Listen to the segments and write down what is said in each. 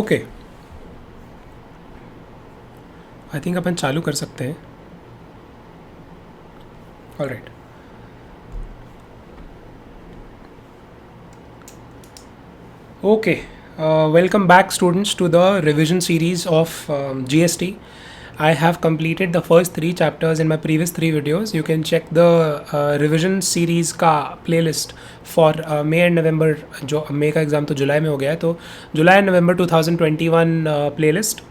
Okay, I think अपन चालू कर सकते हैं. Alright. Okay, welcome back students to the revision series of GST. I have completed the first 3 chapters in my previous 3 videos. You can check the revision series का playlist for May and November. जो May का exam तो जुलाई में हो गया है, तो जुलाई and November 2021 playlist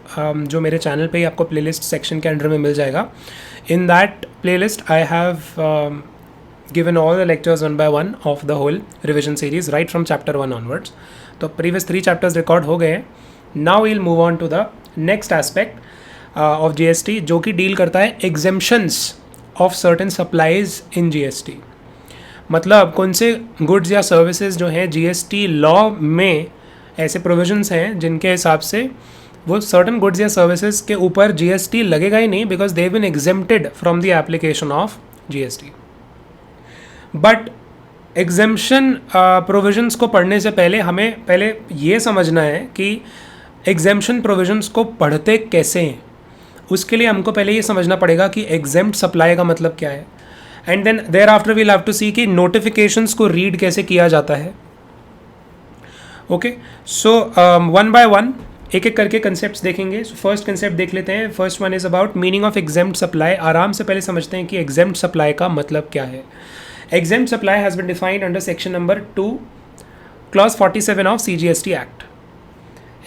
जो मेरे चैनल पे ही आपको playlist section के अंडर में मिल जाएगा. In that playlist I have given all the lectures one by one of the whole revision series right from chapter 1 onwards. तो previous 3 chapters record हो गए हैं. Now we'll move on to the next aspect of GST जो कि deal करता है exemptions of certain supplies in GST. मतलब कौन से गुड्स या सर्विसेज जो हैं GST लॉ में ऐसे प्रोविजंस हैं जिनके हिसाब से वो सर्टन गुड्स या सर्विसेज के ऊपर GST लगेगा ही नहीं because they have been exempted from the application of GST. But exemption provisions को पढ़ने से पहले हमें पहले ये समझना है कि एग्जेम्पशन प्रोविजंस को पढ़ते कैसे हैं. उसके लिए हमको पहले ये समझना पड़ेगा कि एग्जेम्प्ट सप्लाई का मतलब क्या है, and then there after we'll have to see कि नोटिफिकेशंस को रीड कैसे किया जाता है. Okay, so one by one एक एक करके कंसेप्ट्स देखेंगे. सो फर्स्ट कंसेप्ट देख लेते हैं. First one is about meaning of exempt supply. आराम से पहले समझते हैं कि एग्जेम्प्ट सप्लाई का मतलब क्या है. Exempt supply has been defined under section number 2 clause 47 of CGST Act.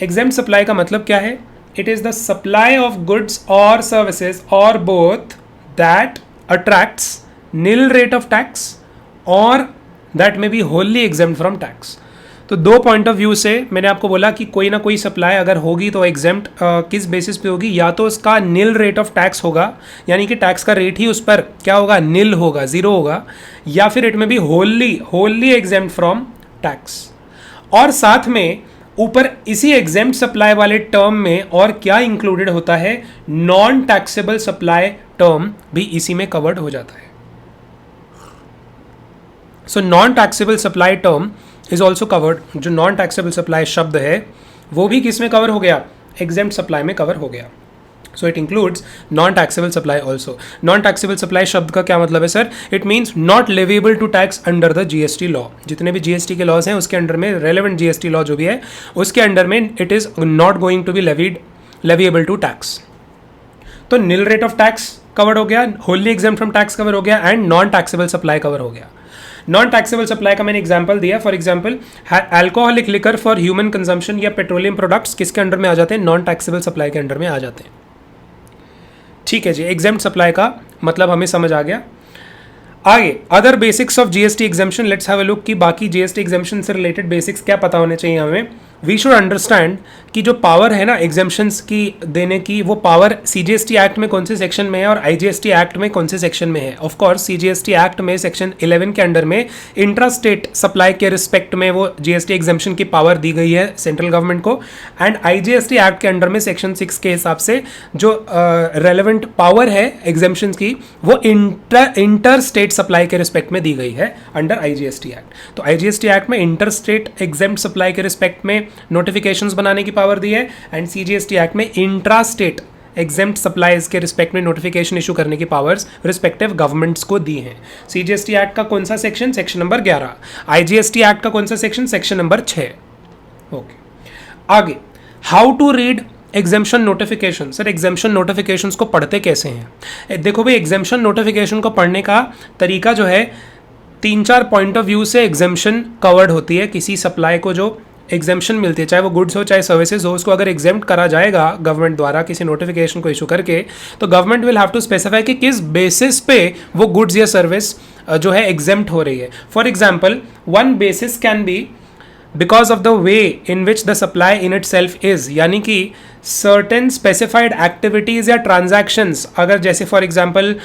Exempt supply का मतलब क्या है? It is the supply of goods or services or both that attracts nil rate of tax or that may be wholly exempt from tax. तो दो point of view से मैंने आपको बोला कि कोई ना कोई सप्लाई अगर होगी तो एग्जेम्प्ट किस बेसिस पे होगी. या तो उसका नील रेट ऑफ टैक्स होगा, यानी कि टैक्स का रेट ही उस पर क्या होगा, नील होगा, ज़ीरो होगा, या फिर it may be wholly exempt from tax. और साथ में ऊपर इसी एग्जेम्प्ट सप्लाई वाले टर्म में और क्या इंक्लूडेड होता है, नॉन टैक्सेबल सप्लाई टर्म भी इसी में कवर्ड हो जाता है. So non taxable supply term is also covered. जो नॉन टैक्सेबल सप्लाई शब्द है वो भी किस में कवर हो गया, एग्जेम्प्ट सप्लाई में कवर हो गया. So it includes non taxable supply also. Non taxable supply शब्द का क्या मतलब है sir? It means not leviable to tax under the GST law. जितने भी GST के लॉज हैं उसके अंडर में रेलेवेंट GST लॉ जो भी है उसके अंडर में it is not going to be leviable to tax. तो nil rate of tax cover हो गया, wholly exempt from tax cover हो गया, and non taxable supply cover हो गया. नॉन टैक्सेबल सप्लाई का मैंने एग्जांपल दिया. For example alcoholic liquor for human consumption या पेट्रोलियम प्रोडक्ट्स किसके अंडर में आ जाते हैं, नॉन टैक्सेबल सप्लाई के अंडर में आ जाते हैं. ठीक है जी, एग्जेम्प्ट सप्लाई का मतलब हमें समझ आ गया. आगे other basics of GST exemption, let's have a look कि बाकी GST एग्जेम्पशन से रिलेटेड बेसिक्स क्या पता होने चाहिए हमें. वी शुड अंडरस्टैंड कि जो पावर है ना एग्जेम्पशंस की देने की, वो पावर CGST एक्ट में कौन से सेक्शन में है और IGST एक्ट में कौन से सेक्शन में है. ऑफ कोर्स CGST एक्ट में सेक्शन 11 के अंडर में इंट्रा स्टेट सप्लाई के रिस्पेक्ट में वो GST एग्जेम्पशन की पावर दी गई है सेंट्रल गवर्नमेंट को, एंड IGST एक्ट के अंडर में सेक्शन 6 के हिसाब से जो रेलेवेंट पावर है एग्जेम्पशंस की वो इंटर स्टेट सप्लाई के रिस्पेक्ट में दी गई है अंडर IGST एक्ट. तो IGST एक्ट में इंटर स्टेट एग्जेम्प्ट सप्लाई के रिस्पेक्ट में नोटिफिकेशंस बनाने की पावर दी है, एंड CGST एक्ट में इंट्रा स्टेट एग्जेम्प्ट सप्लाईज के रिस्पेक्ट में नोटिफिकेशन इशू करने की पावर्स रिस्पेक्टिव गवर्नमेंट्स को दी हैं. CGST एक्ट का कौन सा section, section number 11. IGST act का कौन सा सेक्शन, सेक्शन नंबर 6. ओके, आगे how to read exemption notification. Sir exemption notifications को पढ़ते कैसे हैं? देखो भाई, एग्जेम्पशन नोटिफिकेशन को पढ़ने का तरीका जो है 3-4 पॉइंट ऑफ व्यू से एग्जेम्पशन कवर्ड होती है. किसी सप्लाई को जो एग्जेम्पशन मिलती है, चाहे वो गुड्स हो चाहे सर्विसेज हो, उसको अगर एग्जेम्प्ट करा जाएगा गवर्नमेंट द्वारा किसी नोटिफिकेशन को इशू करके, तो government will have to specify कि किस बेसिस पे वो गुड्स या सर्विस जो है एग्जेम्प्ट हो रही है. For example, one basis can be because of the way in which the supply in it self is, यानी कि सर्टेन स्पेसिफाइड एक्टिविटीज़ या ट्रांजैक्शंस, अगर जैसे फॉर एग्जांपल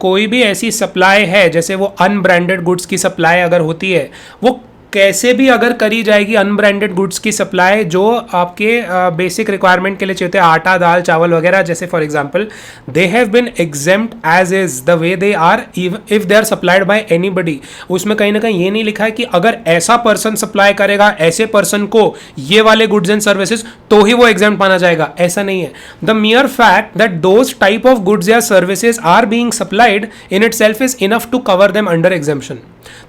कोई भी ऐसी सप्लाई है, जैसे वो अनब्रांडेड गुड्स की सप्लाई अगर होती है, वो कैसे भी अगर करी जाएगी अनब्रांडेड गुड्स की सप्लाई जो आपके बेसिक रिक्वायरमेंट के लिए चाहिए, आटा दाल चावल वगैरह, जैसे for example they have been exempt as is the way they are if they are supplied by anybody. उसमें कहीं ना कहीं ये नहीं लिखा है कि अगर ऐसा पर्सन सप्लाई करेगा ऐसे पर्सन को ये वाले गुड्स एंड सर्विसेज तो ही वो एग्जेम्प्ट माना जाएगा, ऐसा नहीं है। The mere fact that those type of goods या services are being supplied in itself is enough to cover them under exemption.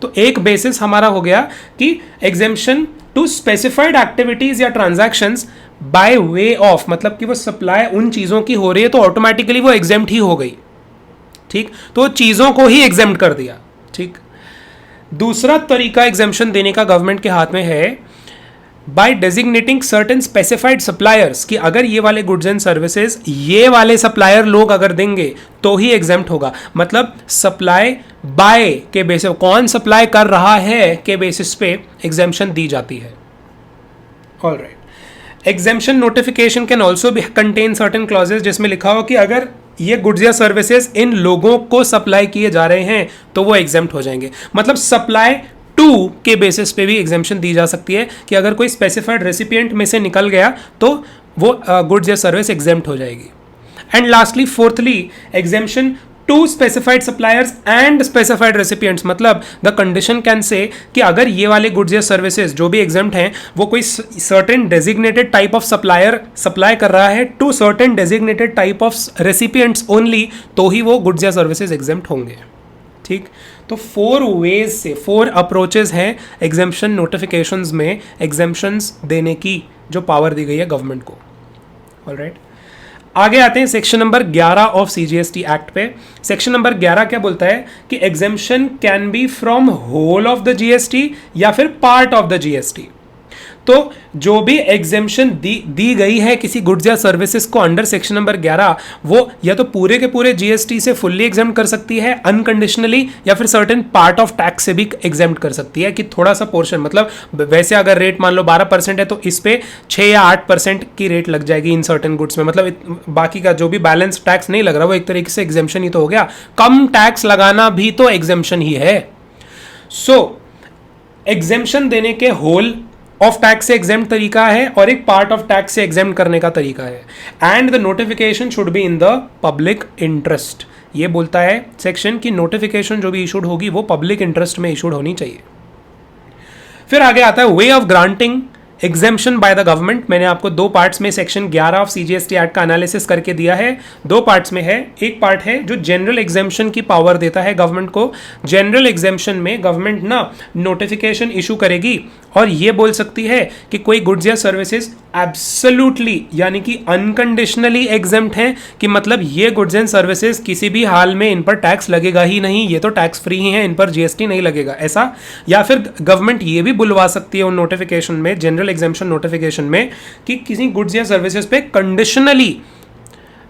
तो एक बेसिस हमारा हो गया कि एग्जेम्पशन टू स्पेसिफाइड एक्टिविटीज या ट्रांजैक्शंस बाय वे ऑफ, मतलब कि वो सप्लाई उन चीजों की हो रही है तो ऑटोमेटिकली वो एग्जेम्प्ट ही हो गई, ठीक, तो चीजों को ही एग्जेम्प्ट कर दिया, ठीक। दूसरा तरीका एग्जेम्पशन देने का गवर्नमेंट के हाथ में है bye designating certain specified suppliers, कि अगर ये वाले गुड्स एंड सर्विसेज ये वाले सप्लायर लोग अगर देंगे तो ही एग्जेम्प्ट होगा। मतलब सप्लाई बाय के बेसिस, कौन सप्लाई कर रहा है के बेसिस पे एग्जेम्पशन दी जाती है। Alright, exemption notification can also be contain certain clauses जिसमें लिखा हो कि अगर ये गुड्स या सर्विसेज इन लोगों को सप्लाई किए जा रहे हैं तो वो एग्जेम्प्ट हो जाएंगे। मतलब सप्लाई टू के बेसिस पे भी एग्जेम्पशन दी जा सकती है कि अगर कोई स्पेसिफाइड रेसिपिएंट में से निकल गया तो वो गुड्स या सर्विस एग्जेम्प्ट हो जाएगी। And lastly fourthly exemption to specified suppliers and specified recipients, मतलब द कंडीशन कैन से कि अगर ये वाले गुड्स या सर्विसेज जो भी एग्जेम्प्ट हैं वो कोई certain designated type of supplier supply कर रहा है to certain designated type of recipients only, तो ही वो गुड्स या सर्विसेज एग्जेम्प्ट होंगे, ठीक। तो 4 वेज से 4 अप्रोचेस हैं एग्जेम्पशन नोटिफिकेशंस में एग्जेम्पशंस देने की जो पावर दी गई है गवर्नमेंट को। ऑलराइट, आगे आते हैं section number 11 of CGST act पे। सेक्शन नंबर 11 क्या बोलता है कि exemption can be from whole of the GST या फिर पार्ट ऑफ द जीएसटी। तो जो भी एग्जेम्पशन दी गई है किसी गुड्स या सर्विसेज को अंडर सेक्शन नंबर 11, वो या तो पूरे के पूरे जीएसटी से फुल्ली एग्जेम्प्ट कर सकती है अनकंडीशनली, या फिर सर्टेन पार्ट ऑफ टैक्स से भी एग्जेम्प्ट कर सकती है कि थोड़ा सा पोर्शन, मतलब वैसे अगर रेट मान लो 12% है तो इस पे 6 या 8% की रेट लग जाएगी इन सर्टेन गुड्स में। मतलब बाकी का जो भी बैलेंस टैक्स नहीं लग रहा वो एक तरीके से एग्जेम्पशन ही तो हो गया। कम टैक्स लगाना भी तो एग्जेम्पशन ही है। सो एग्जेम्पशन देने के होल ऑफ टैक्स से एग्जेम्प्ट तरीका है और एक पार्ट ऑफ टैक्स से एग्जेम्प्ट करने का तरीका है। And the notification should be in the public interest. ये बोलता है सेक्शन की नोटिफिकेशन जो भी इशूड होगी वो पब्लिक इंटरेस्ट में इशूड होनी चाहिए। फिर आगे आता है way of granting exemption bye the government. मैंने आपको 2 पार्ट्स में सेक्शन 11 ऑफ सीजीएसटी एक्ट का एनालिसिस करके दिया है। 2 पार्ट्स में है। एक पार्ट है जो जनरल एग्जेम्पशन की पावर देता है गवर्नमेंट को। जनरल एग्जेम्पशन में गवर्नमेंट ना नोटिफिकेशन इशू करेगी और ये बोल सकती है कि कोई गुड्स या सर्विसेज एब्सोल्युटली यानी कि अनकंडीशनली एग्जेम्प्ट हैं, कि मतलब ये गुड्स एंड सर्विसेज किसी भी हाल में इन पर टैक्स लगेगा ही नहीं, ये तो टैक्स फ्री ही है, इन पर जीएसटी नहीं लगेगा, ऐसा। या फिर गवर्नमेंट ये भी बुलवा सकती है उन नोटिफिकेशन में, जनरल एग्जेम्पशन नोटिफिकेशन में, कि किसी गुड्स या सर्विसेज पे कंडीशनली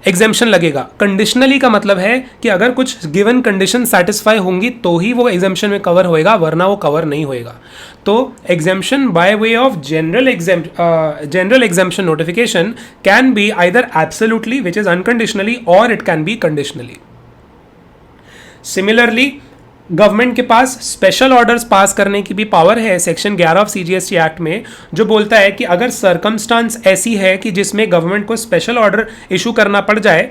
एग्जेम्पशन लगेगा। कंडीशनली का मतलब है कि अगर कुछ गिवन कंडीशन सेटिस्फाई होंगी तो ही वो एग्जेम्पशन में कवर होएगा, वरना वो कवर नहीं होएगा। तो exemption by way of general exemption notification can be either absolutely which is unconditionally और it can be conditionally. Similarly government के पास स्पेशल ऑर्डर्स पास करने की भी पावर है सेक्शन 11 ऑफ सीजीएसटी एक्ट में, जो बोलता है कि अगर सर्कमस्टांस ऐसी है कि जिसमें गवर्नमेंट को स्पेशल ऑर्डर इशू करना पड़ जाए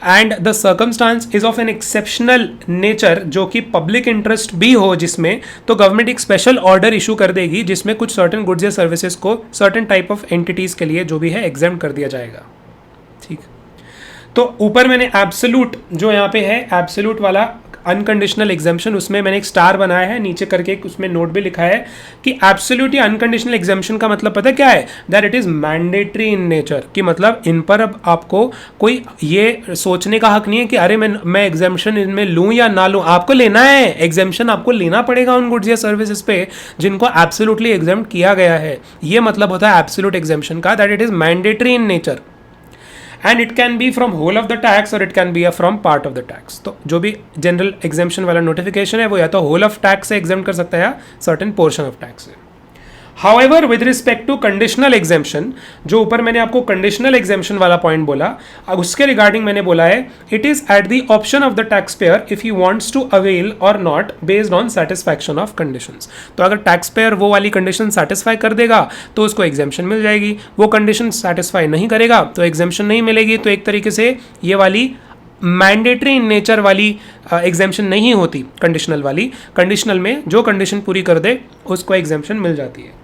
and the circumstance is of an exceptional nature, जो कि पब्लिक इंटरेस्ट भी हो जिसमें, तो गवर्नमेंट एक स्पेशल ऑर्डर इशू कर देगी जिसमें कुछ सर्टेन गुड्स या सर्विसेज को सर्टेन टाइप ऑफ एंटिटीज के लिए जो भी है एग्जेम्प्ट कर दिया जाएगा। ठीक, तो ऊपर मैंने एब्सोल्यूट जो यहाँ पे है एब्सोल्यूट वाला अनकंडीशनल एग्जेम्पशन, उसमें मैंने एक स्टार बनाया है, नीचे करके उसमें नोट भी लिखा है कि एब्सोल्यूट या अनकंडीशनल एग्जेम्पशन का मतलब पता क्या है, that it is mandatory in nature, कि मतलब इन पर अब आपको कोई ये सोचने का हक नहीं है कि अरे मैं एग्जेम्पशन इनमें लूँ या ना लूँ, आपको लेना है एग्जेम्पशन, आपको लेना पड़ेगा उन गुड्स या सर्विसेज पे जिनको एब्सोल्युटली एग्जेम्प्ट किया गया है। ये मतलब होता है एब्सोल्यूट एग्जेम्पशन का, that it is mandatory in nature and it can be from whole of the tax और it can be from part of the tax. तो जो भी जनरल एग्जेम्पशन वाला नोटिफिकेशन है वो या तो होल ऑफ टैक्स से एग्जेम्प्ट कर सकता है या सर्टेन पोर्शन ऑफ टैक्स से। However with respect to conditional exemption, जो ऊपर मैंने आपको कंडीशनल एग्जेम्पशन वाला पॉइंट बोला, अब उसके रिगार्डिंग मैंने बोला है it is at the option of the tax payer if he wants to avail और not based on satisfaction of conditions. तो अगर टैक्स पेयर वो वाली कंडीशन सेटिस्फाई कर देगा तो उसको एग्जेम्पशन मिल जाएगी, वो कंडीशन सेटिस्फाई नहीं करेगा तो एग्जेम्पशन नहीं मिलेगी। तो एक तरीके से ये वाली मैंडेटरी इन नेचर वाली एग्जेम्पशन नहीं होती कंडीशनल वाली, कंडीशनल में जो कंडीशन पूरी कर दे उसको एग्जेम्पशन मिल जाती है।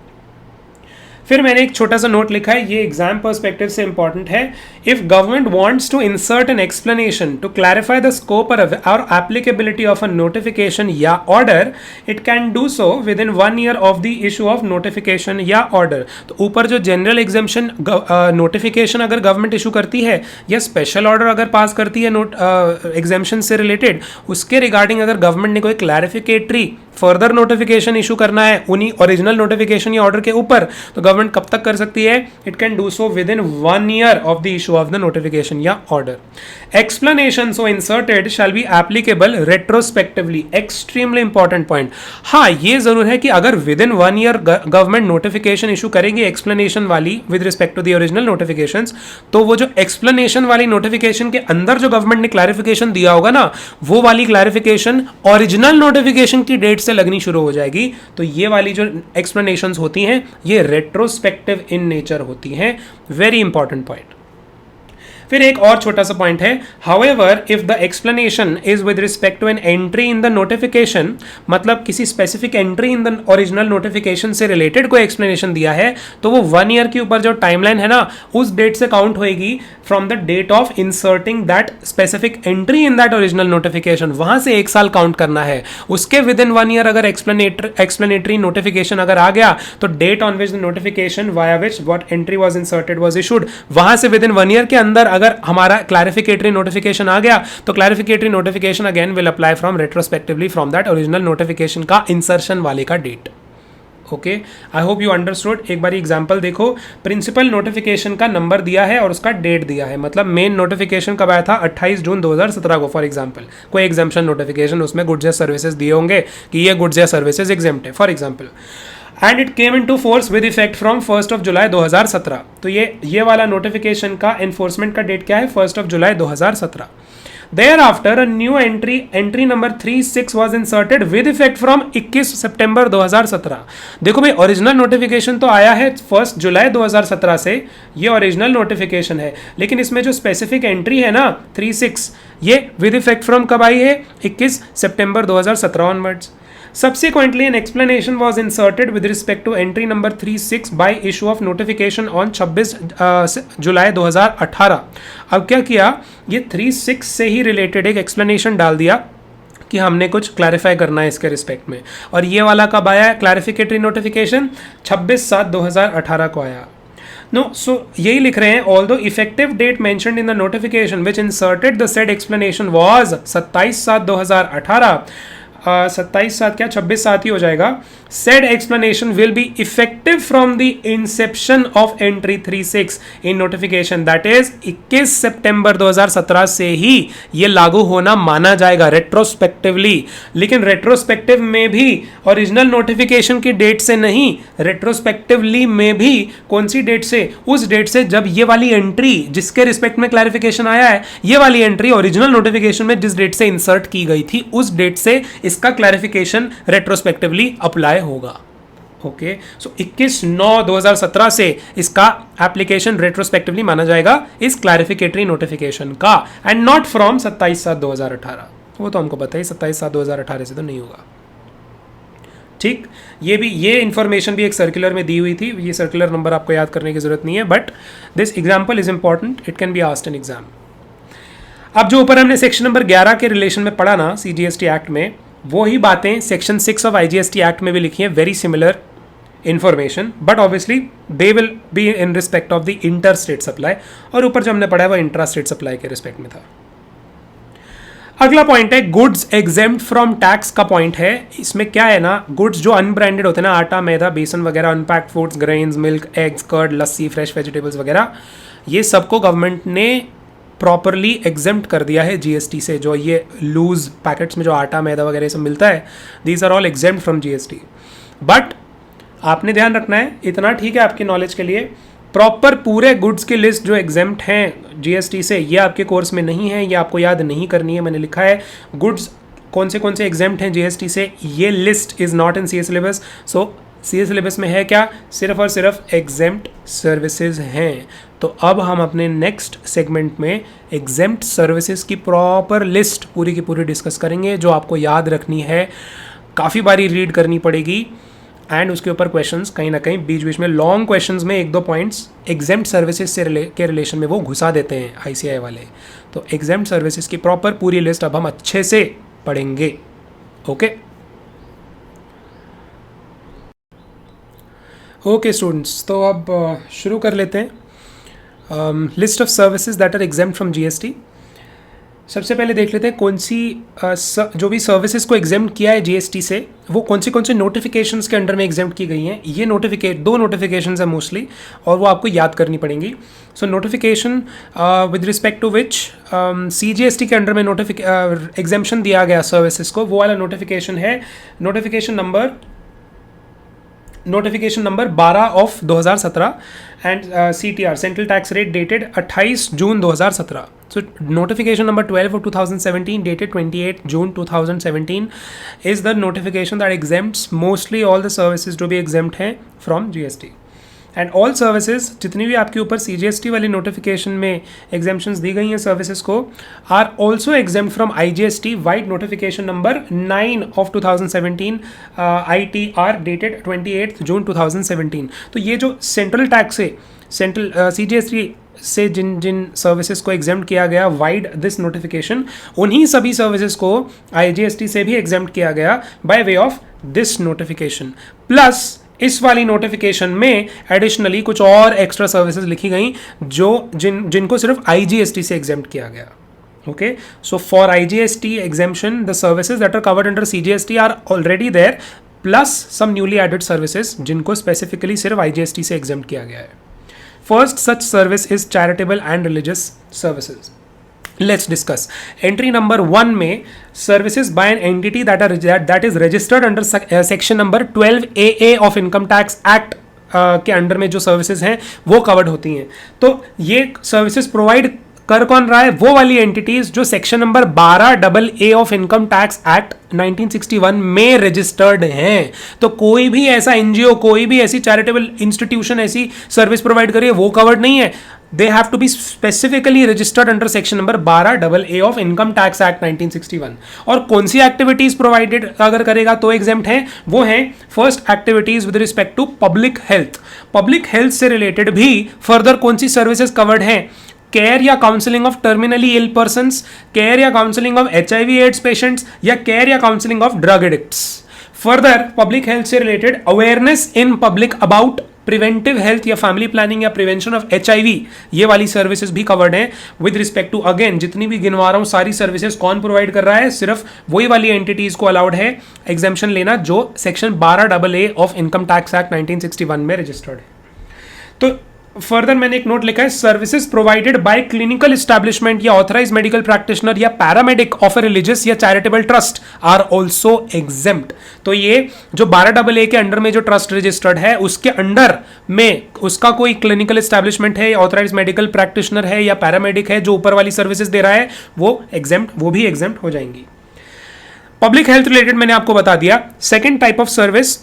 फिर मैंने एक छोटा सा नोट लिखा है, ये एग्जाम पर्सपेक्टिव से इंपॉर्टेंट है। If government wants to insert an explanation to clarify the scope और एप्लीकेबिलिटी ऑफ अ नोटिफिकेशन या order, it can do so within 1 year of the issue of notification या order. तो ऊपर जो general exemption notification अगर government issue करती है या स्पेशल ऑर्डर अगर पास करती है एग्जाम्शन से रिलेटेड, उसके रिगार्डिंग अगर गवर्नमेंट ने कोई क्लैरिफिकेटरी फर्दर नोटिफिकेशन इशू करना है उन्हीं ओरिजिनल नोटिफिकेशन या ऑर्डर के ऊपर, तो गवर्नमेंट कब तक कर सकती है? It can do so within 1 year of the issue of the notification या order. Explanation so inserted shall be applicable retrospectively, extremely important point. हाँ, ये जरूर है कि अगर within 1 year government notification issue करेगी एक्सप्लेनेशन वाली with respect to the original notifications, तो वो जो एक्सप्लेनेशन वाली नोटिफिकेशन के अंदर जो गवर्नमेंट ने क्लैरिफिकेशन दिया होगा ना, वो वाली क्लैरिफिकेशन ओरिजिनल नोटिफिकेशन की डेट से लगनी शुरू हो जाएगी। तो ये वाली जो एक्सप्लेनेशंस होती हैं ये रेट्रोस्पेक्टिव इन नेचर होती हैं। Very important point. फिर एक और छोटा सा पॉइंट है, however if the explanation is with respect to an entry in the notification, मतलब किसी specific entry in the original notification से रिलेटेड कोई एक्सप्लेनेशन दिया है, तो वो 1 year के ऊपर जो टाइमलाइन है ना, उस डेट से काउंट होएगी from the date of inserting that specific entry in that original notification. वहां से 1 साल काउंट करना है। उसके विद इन 1 year अगर एक्सप्लेनेटरी नोटिफिकेशन अगर आ गया, तो date on which the notification via which what entry was inserted was issued, वहां से विद इन 1 year के अंदर अगर हमारा क्लैरिफिकेटरी नोटिफिकेशन आ गया, तो clarificatory notification again will apply from retrospectively from that original notification का इंसर्शन वाले का date. Okay, I hope you understood. एक बार एग्जांपल देखो, प्रिंसिपल नोटिफिकेशन का नंबर दिया है और उसका डेट दिया है, मतलब मेन नोटिफिकेशन कब आया था? 28 जून 2017 को फॉर एग्जांपल। कोई एग्जाम्पशन नोटिफिकेशन, उसमें गुड्स या सर्विसेज दिए होंगे कि ये गुड्स या सर्विसेज एग्जेम्प्ट है for example, and it came into force with effect from 1 जुलाई 2017। तो ये वाला नोटिफिकेशन का एनफोर्समेंट का डेट क्या है? 1 जुलाई 2017। Thereafter, a new entry number 36 was inserted with effect from 21 सितंबर 2017। देखो भाई, ओरिजिनल नोटिफिकेशन तो आया है 1 जुलाई 2017 से, ये ओरिजिनल नोटिफिकेशन है, लेकिन इसमें जो स्पेसिफिक एंट्री है ना 36, ये विद इफेक्ट फ्रॉम कब आई है? 21 सितंबर 2017 onwards. Subsequently, an explanation was inserted with respect to entry number 36 by issue of notification on 26 जुलाई 2018। अब क्या किया, ये 36 से ही रिलेटेड एक एक्सप्लेनेशन डाल दिया कि हमने कुछ क्लैरिफाई करना है इसके रिस्पेक्ट में। और ये वाला कब आया क्लैरिफिकेटरी नोटिफिकेशन? 26/7/2018 को आया। नो, सो यही लिख रहे हैं, although effective date mentioned in the notification which inserted the said explanation was 27/7/2018। 27/7 क्या 26/7 ही हो जाएगा। Said explanation will be effective from the inception of entry 36 in notification, that is 21 सितंबर 2017 से ही ये लागू होना माना जाएगा रेट्रोस्पेक्टिवली। लेकिन रेट्रोस्पेक्टिव में भी ओरिजिनल नोटिफिकेशन की डेट से नहीं, रेट्रोस्पेक्टिवली में भी कौन सी डेट से? उस डेट से जब ये वाली एंट्री जिसके रिस्पेक्ट में क्लैरिफिकेशन आया है, ये वाली एंट्री ओरिजिनल नोटिफिकेशन में जिस डेट से इंसर्ट की गई थी, उस डेट से इसका क्लैरिफिकेशन रेट्रोस्पेक्टिवली अप्लाई होगा। ओके, सो 21/9/2017 से इसका एप्लीकेशन रेट्रोस्पेक्टिवली माना जाएगा इस क्लैरिफिकेटरी नोटिफिकेशन का, एंड नॉट फ्रॉम 27/7/2018। वो तो हमको पता है 27/7/2018 से तो नहीं होगा। ठीक, ये इंफॉर्मेशन भी एक सर्कुलर में दी हुई थी। ये सर्कुलर नंबर आपको याद करने की जरूरत नहीं है, but this example is important, it can be asked in exam. अब जो ऊपर हमने सेक्शन नंबर 11 के रिलेशन में पढ़ा ना CGST एक्ट में, वो ही बातें सेक्शन 6 ऑफ IGST एक्ट में भी लिखी है, very similar information, but obviously they will be in respect of the inter state supply, और ऊपर जो हमने पढ़ा है वो इंट्रा स्टेट सप्लाई के रिस्पेक्ट में था। अगला पॉइंट है गुड्स एग्जेम्प्ट फ्रॉम टैक्स का पॉइंट है। इसमें क्या है ना, गुड्स जो अनब्रांडेड होते हैं ना, आटा, मैदा, बेसन वगैरह, unpacked foods, grains, milk, eggs, curd, lassi, fresh vegetables वगैरह, ये सबको गवर्नमेंट ने प्रॉपरली एग्जेम्प्ट कर दिया है GST से। जो ये लूज पैकेट्स में जो आटा, मैदा वगैरह सब मिलता है, these are all exempt from GST। But आपने ध्यान रखना है, इतना ठीक है आपके नॉलेज के लिए, प्रॉपर पूरे गुड्स की लिस्ट जो एग्जेम्प्ट हैं जीएसटी से, ये आपके कोर्स में नहीं है, ये आपको याद नहीं करनी है। मैंने लिखा है गुड्स कौन से एग्जेम्प्ट हैं जीएसटी से, ये list is not in C syllabus. So C syllabus में है क्या, सिर्फ और सिर्फ एग्जेम्प्ट सर्विसेज हैं। तो अब हम अपने नेक्स्ट सेगमेंट में एग्जेम्प्ट सर्विसेज की प्रॉपर लिस्ट पूरी की पूरी डिस्कस करेंगे, जो आपको याद रखनी है, काफ़ी बारी रीड करनी पड़ेगी, एंड उसके ऊपर क्वेश्चंस कहीं ना कहीं बीच बीच में लॉन्ग क्वेश्चंस में एक दो पॉइंट्स एग्जेम्प्ट सर्विसेज से के रिलेशन में वो घुसा देते हैं आईसीआई वाले। तो एग्जेम्प्ट सर्विसेज की प्रॉपर पूरी लिस्ट अब हम अच्छे से पढ़ेंगे। ओके ओके स्टूडेंट्स, तो अब शुरू कर लेते हैं। List of services that are exempt from GST. सबसे पहले देख लेते हैं कौन सी जो भी सर्विसेज को एग्जेम्प्ट किया है जीएसटी से, वो कौन से नोटिफिकेशंस के अंडर में एग्जेम्प्ट की गई हैं। ये दो नोटिफिकेशंस हैं मोस्टली, और वो आपको याद करनी पड़ेंगी। So notification with respect to which CGST के अंडर में एग्जेम्पशन दिया गया सर्विसेज को, वो वाला नोटिफिकेशन है notification number 12 of 2017 and CTR central tax rate dated 28 June 2017. So notification number 12 of 2017 dated 28 June 2017 is the notification that exempts mostly all the services to be exempt हैं from GST. And all services जितनी भी आपके ऊपर CGST वाली notification में exemptions दी गई हैं services को, are also exempt from IGST vide notification number 9 of 2017 ITR dated 28 June 2017. तो ये जो सेंट्रल टैक्स है, सेंट्रल CGST से जिन सर्विसेज को एग्जेम्प्ट किया गया वाइड दिस नोटिफिकेशन, उन्हीं सभी सर्विसेज को IGST से भी एग्जेम्प्ट किया गया bye way of this notification. Plus इस वाली नोटिफिकेशन में एडिशनली कुछ और एक्स्ट्रा सर्विसेज लिखी गई जो जिनको सिर्फ IGST से एग्जेम्प्ट किया गया. Okay, so for IGST exemption the services that are covered under CGST are already there, plus some newly added services जिनको स्पेसिफिकली सिर्फ IGST से एग्जेम्प्ट किया गया है. First such service is charitable and religious services. Let's discuss. Entry number 1 में services by an entity that is registered under section number 12AA of Income Tax Act के under में जो services हैं वो कवर्ड होती हैं. तो ये सर्विसेज प्रोवाइड कर कौन रहा है, वो वाली एंटिटीज जो section number 12AA of income tax act 1961 में रजिस्टर्ड हैं. तो कोई भी ऐसा एनजीओ, कोई भी ऐसी चैरिटेबल इंस्टीट्यूशन ऐसी सर्विस प्रोवाइड करिए वो कवर्ड नहीं है. They have to be specifically registered under section number 12AA of Income Tax Act 1961. और कौन सी एक्टिविटीज प्रोवाइडेड अगर करेगा तो एग्जेम्प्ट हैं, वो हैं first activities with respect to public health. Public health से रिलेटेड भी फर्दर कौन सी सर्विसेज कवर्ड हैं, केयर या counselling of terminally ill persons, care या counselling of HIV AIDS patients, या केयर या counselling of drug addicts. Further public health से related awareness in public about preventive health या फैमिली प्लानिंग या prevention of HIV, ये वाली services भी covered हैं विद रिस्पेक्ट टू, अगेन जितनी भी गिनवा रहा हूं सारी सर्विसेज कौन प्रोवाइड कर रहा है, सिर्फ वही वाली एंटिटीज को अलाउड है एग्जेम्पशन लेना जो section 12AA of income tax act 1961 में रजिस्टर्ड है. तो फर्दर मैंने एक नोट लिखा है, services provided by clinical establishment या ऑथराइज्ड मेडिकल प्रैक्टिशनर या पैरामेडिक ऑफ अ रिलीजियस या charitable trust are also exempt. तो ये जो 12AA के अंडर में जो ट्रस्ट रजिस्टर्ड है उसके अंडर में उसका कोई क्लिनिकल एस्टैब्लिशमेंट है, ऑथराइज्ड मेडिकल प्रैक्टिशनर है या पैरामेडिक है जो ऊपर वाली सर्विसेज दे रहा है, वो भी एग्जेम्प्ट हो जाएंगी. पब्लिक हेल्थ रिलेटेड मैंने आपको बता दिया. Second type of service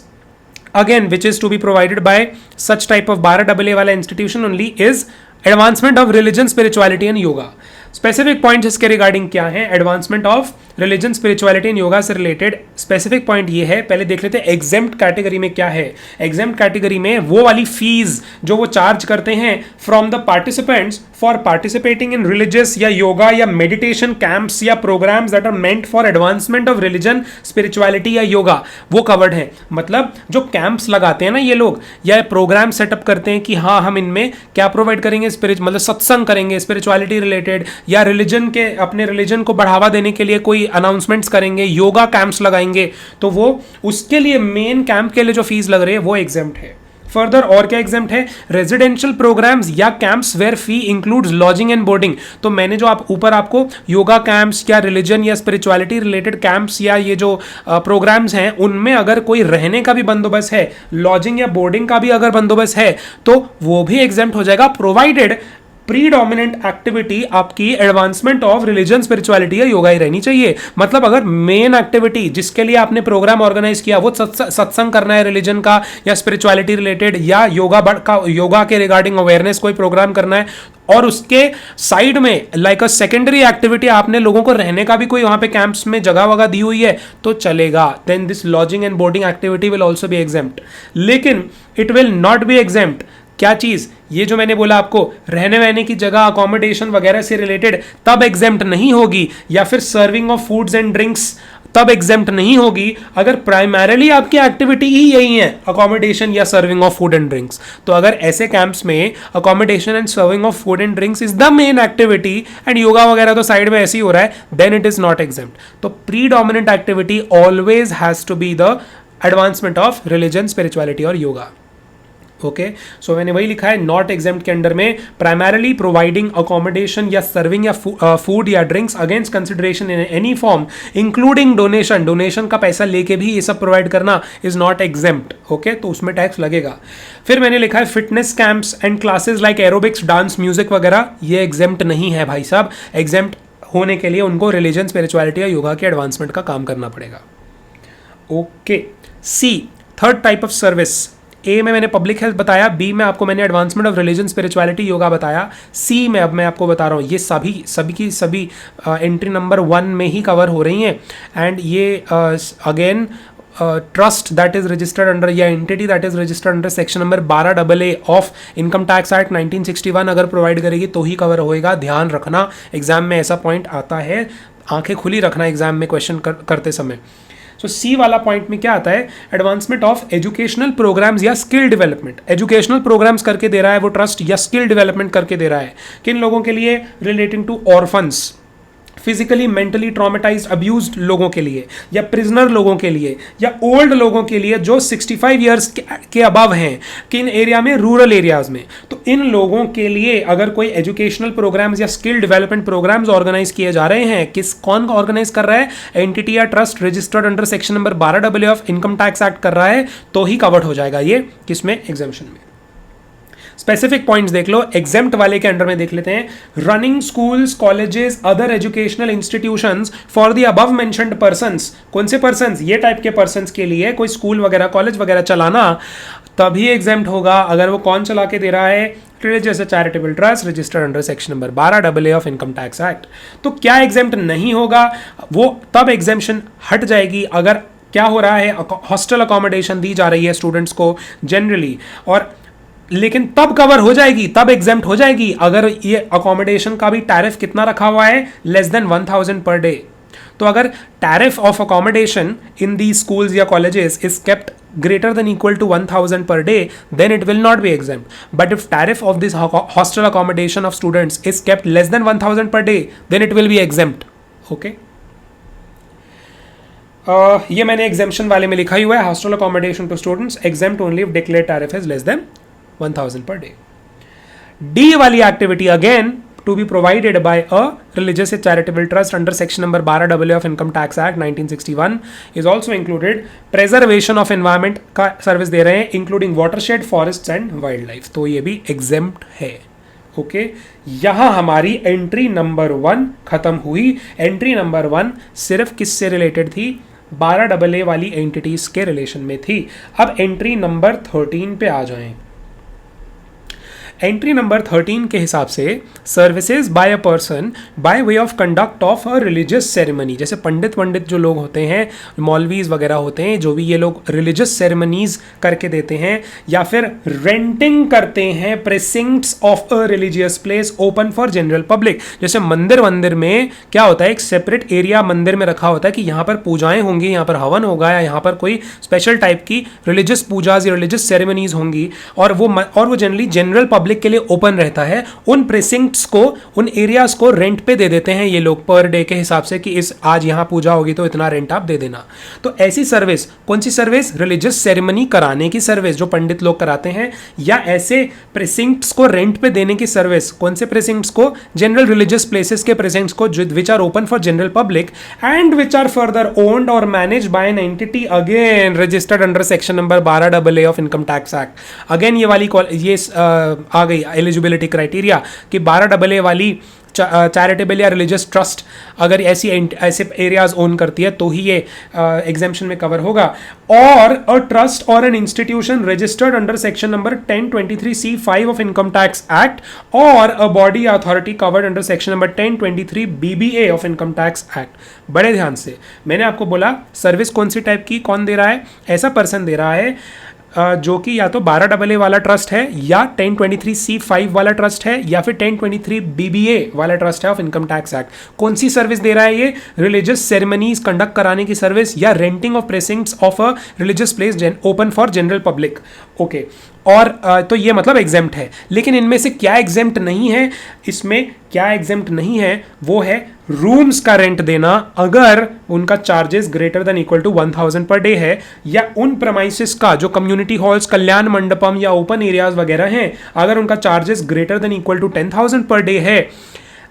again which is to be provided by such type of 12AA वाला institution only is advancement of religion, spirituality and yoga. Specific points इसके रिगार्डिंग क्या है, advancement of religion, spirituality and yoga से related specific point ये है. पहले देख लेते हैं एग्जेम्प्ट कैटेगरी में क्या है. एग्जेम्प्ट कैटेगरी में वो वाली फीस जो वो चार्ज करते हैं from the participants for participating in religious या योगा या मेडिटेशन कैंप्स या programmes that are meant for advancement of religion, spirituality या योगा, वो कवर्ड है. मतलब जो कैंप्स लगाते हैं ना ये लोग या प्रोग्राम सेटअप करते हैं कि हाँ हम इनमें क्या प्रोवाइड करेंगे, मतलब सत्संग करेंगे स्पिरिचुअलिटी रिलेटेड, या रिलीजन के अपने रिलीजन को बढ़ावा देने के लिए कोई अनाउंसमेंट्स करेंगे, योगा कैंप्स लगाएंगे, तो वो उसके लिए मेन कैंप के लिए जो फीस लग रही है वो एग्जेम्प्ट है. फर्दर और क्या एग्जाम्प्ट है, रेजिडेंशियल प्रोग्राम्स या camps where fee includes lodging and boarding. तो मैंने जो आप ऊपर आपको योगा कैंप्स या रिलीजन या स्पिरिचुअलिटी रिलेटेड कैंप्स या ये जो प्रोग्राम्स हैं उनमें अगर कोई रहने का भी बंदोबस्त है, लॉजिंग या बोर्डिंग का भी अगर बंदोबस्त है, तो वो भी एग्जाम्प्ट हो जाएगा, प्रोवाइडेड प्रीडोमिनेंट एक्टिविटी आपकी एडवांसमेंट ऑफ रिलीजन स्पिरिचुअलिटी या योगा ही रहनी चाहिए। मतलब अगर मेन एक्टिविटी जिसके लिए आपने प्रोग्राम ऑर्गेनाइज किया वो सत्संग करना है रिलीजन का या स्पिरिचुअलिटी रिलेटेड या योगा के रिगार्डिंग अवेयरनेस कोई प्रोग्राम करना है, और उसके साइड में लाइक अ सेकेंडरी एक्टिविटी आपने लोगों को रहने का भी कोई वहां पे कैंप्स में जगह वगह दी हुई है, तो चलेगा, then this lodging and boarding activity will also be exempt. लेकिन it will not be exempt क्या चीज, ये जो मैंने बोला आपको रहने वहने की जगह अकोमोडेशन वगैरह से रिलेटेड तब एग्जेम्प्ट नहीं होगी, या फिर serving of foods and drinks तब एग्जेम्प्ट नहीं होगी अगर प्राइमरीली आपकी एक्टिविटी ही यही है, अकोमोडेशन या serving of food and drinks. तो अगर ऐसे कैंप्स में accommodation and serving of food and drinks is the main activity and yoga वगैरह तो साइड में ऐसे ही हो रहा है, then it is not exempt. तो predominant activity always has to be the advancement of religion, spirituality और योगा। ओके, सो मैंने वही लिखा है नॉट एग्जेम्प्ट के अंडर में प्राइमरीली प्रोवाइडिंग अकोमोडेशन या सर्विंग या फूड या drinks against consideration in any form including donation, donation का पैसा लेके भी ये सब प्रोवाइड करना इज नॉट एग्जेम्प्ट। ओके, तो उसमें टैक्स लगेगा। फिर मैंने लिखा है fitness camps and classes like aerobics, dance, music वगैरह ये एग्जेम्प्ट नहीं है भाई साहब। एग्जेम्प्ट होने के लिए उनको रिलीजन, स्पिरिचुअलिटी या योगा के एडवांसमेंट का काम करना पड़ेगा। Okay, C third type of service. A में मैंने पब्लिक हेल्थ बताया, बी में आपको मैंने advancement of religion, spirituality, yoga बताया, सी में अब मैं आपको बता रहा हूँ ये सभी की सभी एंट्री नंबर 1 में ही कवर हो रही हैं। एंड ये again trust that is registered under या entity that is registered under section number 12AA of income tax act 1961 अगर प्रोवाइड करेगी तो ही कवर होएगा। ध्यान रखना, एग्जाम में ऐसा पॉइंट आता है, आंखें खुली रखना एग्जाम में क्वेश्चन करते समय। सो सी वाला पॉइंट में क्या आता है, एडवांसमेंट ऑफ एजुकेशनल प्रोग्राम्स या स्किल डेवलपमेंट। एजुकेशनल प्रोग्राम्स करके दे रहा है वो ट्रस्ट या स्किल डेवलपमेंट करके दे रहा है किन लोगों के लिए, relating to orphans, physically mentally traumatised abused लोगों के लिए, या प्रिजनर लोगों के लिए, या ओल्ड लोगों के लिए जो 65 ईयर्स के अबव हैं, किन एरिया में, रूरल एरियाज में। तो इन लोगों के लिए अगर कोई एजुकेशनल प्रोग्राम्स या स्किल डेवलपमेंट प्रोग्राम्स ऑर्गेनाइज किए जा रहे हैं, कौन ऑर्गेनाइज कर रहा है, एंटिटी या trust registered under section number 12AA of income tax act कर रहा है, तो ही कवर्ड हो जाएगा ये किसमें, एग्जेम्पशन में। स्पेसिफिक पॉइंट्स देख लो, एग्जेम्प्ट वाले के अंडर में देख लेते हैं। Running schools, colleges, other educational institutions for the above mentioned persons. कौन से पर्संस, ये टाइप के पर्संस के लिए कोई स्कूल वगैरह कॉलेज वगैरह चलाना तभी एग्जेम्प्ट होगा अगर वो कौन चला के दे रहा है, religious charitable trust registered under section number 12AA of income tax act. तो क्या एग्जेम्प्ट नहीं होगा, वो तब एग्जेम्पशन हट जाएगी अगर क्या हो रहा है, हॉस्टल अकोमोडेशन दी जा रही है स्टूडेंट्स को जनरली, और लेकिन तब कवर हो जाएगी, तब एग्जेम्प्ट हो जाएगी अगर ये अकोमोडेशन का भी टैरिफ कितना रखा हुआ है, लेस देन 1000 पर डे। तो अगर tariff of accommodation in the schools या colleges is kept greater than equal to 1000 per day, then it will not be exempt. But if tariff of this hostel accommodation of students is kept less than 1000 per day, then it will be exempt. Okay? ये मैंने exemption वाले में लिखा ही हुआ है, hostel accommodation to students exempt only if declared tariff is less than 1000 per day. D वाली activity again to be provided by a religious or charitable trust under section number 12AA of Income Tax Act 1961 is also included. Preservation of environment का service दे रहे हैं including watershed, forests and wildlife, तो ये भी exempt है। Okay, यहाँ हमारी entry number 1 खत्म हुई। एंट्री नंबर 1 सिर्फ किससे रिलेटेड थी, 12AA वाली एंटिटीज के रिलेशन में थी। अब एंट्री नंबर 13 पे आ जाएं। एंट्री नंबर 13 के हिसाब से services by a person by way of conduct of a religious ceremony, जैसे पंडित जो लोग होते हैं, मौलवीज वगैरह होते हैं, जो भी ये लोग रिलीजियस सेरेमनीज करके देते हैं, या फिर रेंटिंग करते हैं precincts of a religious place open for general public. जैसे मंदिर में क्या होता है, एक सेपरेट एरिया मंदिर में रखा होता है कि यहाँ पर पूजाएं होंगी, यहाँ पर हवन होगा, या यहाँ पर कोई स्पेशल टाइप की रिलीजियस पूजाज या रिलीजियस सेरेमनीज होंगी, और वो जनरली जनरल पब्लिक के लिए ओपन रहता है, उन प्रेसिंक्ट्स को, उन एरियाज को रेंट पे दे देते हैं ये लोग पर डे के हिसाब से कि इस आज यहाँ पूजा होगी तो इतना रेंट आप दे देना। तो ऐसी सर्विस, कौन सी सर्विस? रिलीजियस सेरेमनी कराने की सर्विस जो पंडित लोग कराते हैं, या ऐसे प्रेसिंक्ट्स को रेंट पे देने की सर्विस। कौन से प्रेसिंक्ट्स को? जनरल रिलीजियस प्लेसेस के प्रेसिंक्ट्स को which are open for general public and which are further owned और manage by an entity again registered under section number 12AA of income tax act. Again ये वाली ये आ गई एलिजिबिलिटी क्राइटेरिया कि 12AA वाली charitable या religious trust अगर ऐसे एरियाज ओन करती है तो ही ये एग्जेम्पशन में कवर होगा। और अ ट्रस्ट और an institution registered under section number 1023C5 of income tax act और a body authority covered under section number 1023BBA of income tax act. बड़े ध्यान से मैंने आपको बोला सर्विस कौन सी टाइप की कौन दे रहा है? ऐसा पर्सन दे रहा है जो कि या तो 12AA वाला ट्रस्ट है या 1023C5 वाला ट्रस्ट है या फिर 1023BBA वाला ट्रस्ट है ऑफ इनकम टैक्स एक्ट। कौन सी सर्विस दे रहा है ये? रिलीजियस सेरेमनीज कंडक्ट कराने की सर्विस या renting of precincts of a religious place open for general public. Okay, और तो ये मतलब एग्जेम्प्ट है। लेकिन इनमें से क्या एग्जेम्प्ट नहीं है? इसमें क्या एग्जेम्प्ट नहीं है वो है रूम्स का रेंट देना अगर उनका charges greater than equal to 1000 per day है, या उन प्रमाइसेस का जो कम्युनिटी हॉल्स, कल्याण मंडपम या ओपन एरियाज वगैरह हैं, अगर उनका charges greater than equal to 10,000 per day है।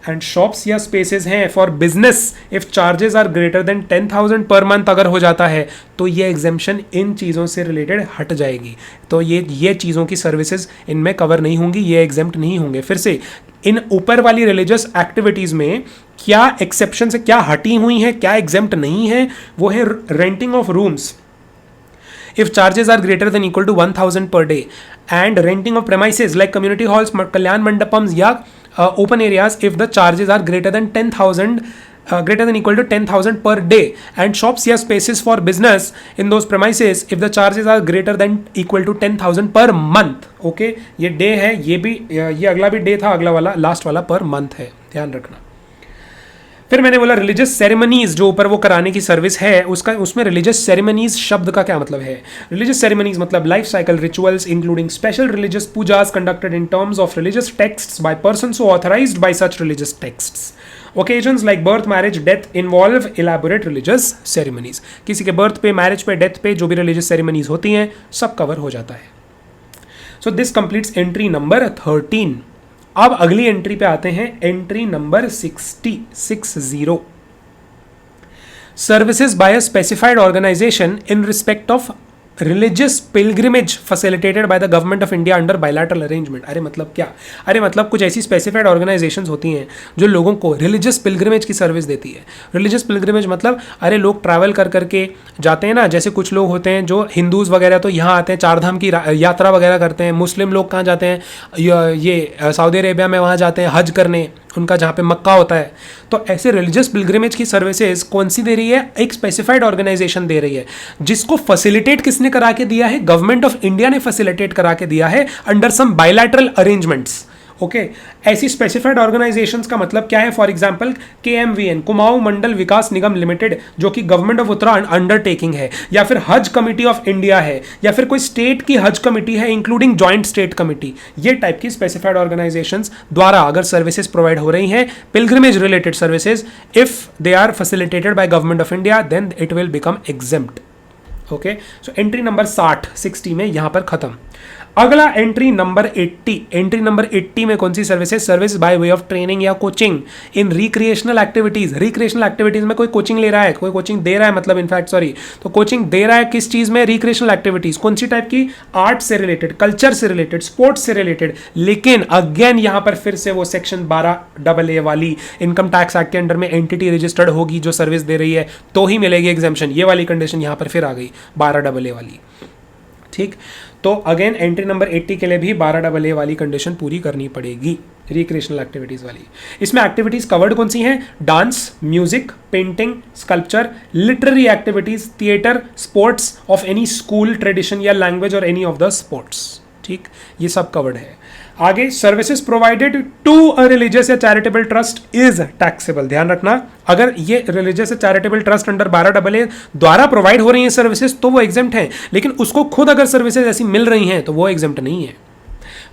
एंड शॉप्स या स्पेसेस हैं for business if charges are greater than 10,000 per month अगर हो जाता है तो ये एग्जेम्पशन इन चीज़ों से रिलेटेड हट जाएगी। तो ये चीज़ों की सर्विसेज इनमें कवर नहीं होंगी, ये एग्जेम्प्ट नहीं होंगे। फिर से इन ऊपर वाली रिलीजियस एक्टिविटीज़ में क्या एक्सेप्शन से क्या हटी हुई हैं, क्या एग्जेम्प्ट नहीं है, वो है renting of rooms if charges are greater than equal to 1000 per day and renting of premises like community halls, kalyan mandapams या open areas if the charges are greater than 10,000 greater than equal to 10,000 per day and shops या spaces for business in those premises if the charges are greater than equal to 10,000 per month। Okay, ये day है, ये भी ये अगला भी day था, अगला वाला लास्ट वाला पर मंथ है, ध्यान रखना। फिर मैंने बोला रिलीजियस सेरेमनीज जो ऊपर वो कराने की सर्विस है उसमें रिलीजियस सेरेमनीज शब्द का क्या मतलब है? रिलीजियस सेरेमनीज मतलब life cycle rituals including special religious pujas conducted in terms of religious texts by persons who authorised by such religious texts. Occasions like birth, marriage, death involve elaborate religious ceremonies. किसी के birth पे, marriage पे, death पे जो भी religious ceremonies होती हैं सब कवर हो जाता है। So this completes entry number 13। अब अगली एंट्री पे आते हैं, entry number 60। Services by a specified organisation in respect of religious pilgrimage facilitated by the government of India under bilateral arrangement. अरे मतलब क्या? अरे मतलब कुछ ऐसी स्पेसिफाइड ऑर्गेनाइजेशंस होती हैं जो लोगों को रिलीजियस पिलग्रिमेज की सर्विस देती है। रिलीजियस पिलग्रिमेज मतलब अरे लोग ट्रैवल कर करके जाते हैं ना, जैसे कुछ लोग होते हैं जो हिंदूज वगैरह तो यहाँ आते हैं, चार धाम की यात्रा वगैरह करते हैं। मुस्लिम लोग कहाँ जाते हैं? ये सऊदी अरेबिया में वहाँ जाते हैं हज करने, उनका जहाँ पे मक्का होता है। तो ऐसे रिलीजियस पिलग्रिमेज की सर्विसेज कौन सी दे रही है? एक स्पेसिफाइड ऑर्गेनाइजेशन दे रही है, जिसको फैसिलिटेट किसने करा के दिया है? गवर्नमेंट ऑफ इंडिया ने फैसिलिटेट करा के दिया है under some bilateral arrangements. Okay, ऐसी स्पेसिफाइड ऑर्गेनाइजेशंस का मतलब क्या है? For example KMVN Kumaon Mandal Vikas Nigam limited जो कि गवर्नमेंट ऑफ उत्तराखंड अंडरटेकिंग है, या फिर हज कमिटी ऑफ इंडिया है, या फिर कोई स्टेट की हज कमिटी है इंक्लूडिंग जॉइंट स्टेट कमिटी। ये टाइप की स्पेसिफाइड ऑर्गेनाइजेशंस द्वारा अगर सर्विसेज प्रोवाइड हो रही हैं, pilgrimage related services, if they are facilitated by government of India then it will become exempt. Okay, so entry number 60 में यहां पर खत्म। अगला एंट्री नंबर 80। एंट्री नंबर 80 में कौन सी services? Service by way of training या coaching in recreational activities. Recreational activities में कोई कोचिंग ले रहा है, कोई कोचिंग दे रहा है, मतलब इनफैक्ट सॉरी, तो कोचिंग दे रहा है किस चीज में? Recreational activities. कौन सी टाइप की? आर्ट से रिलेटेड, कल्चर से रिलेटेड, स्पोर्ट्स से रिलेटेड। लेकिन अगेन यहां पर फिर से वो सेक्शन 12AA वाली इनकम टैक्स एक्ट के अंडर में एंटिटी रजिस्टर्ड होगी जो सर्विस दे रही है तो ही मिलेगी एग्जेम्पशन। ये वाली कंडीशन यहां पर फिर आ गई 12AA वाली। ठीक, तो अगेन एंट्री नंबर 80 के लिए भी 12AA वाली कंडीशन पूरी करनी पड़ेगी, रिक्रिएशनल एक्टिविटीज वाली। इसमें एक्टिविटीज कवर्ड कौन सी हैं? Dance, music, painting, sculpture, literary activities, theatre, sports of any school, tradition या लैंग्वेज और एनी ऑफ द स्पोर्ट्स। ठीक, ये सब कवर्ड है। आगे, services provided to a religious या चैरिटेबल ट्रस्ट इज टैक्सेबल। ध्यान रखना, अगर ये रिलीजियस या चैरिटेबल ट्रस्ट अंडर 12AA द्वारा प्रोवाइड हो रही हैं सर्विसेज तो वो एग्जेम्प्ट हैं, लेकिन उसको खुद अगर सर्विसेज ऐसी मिल रही हैं तो वो एग्जेम्प्ट नहीं है।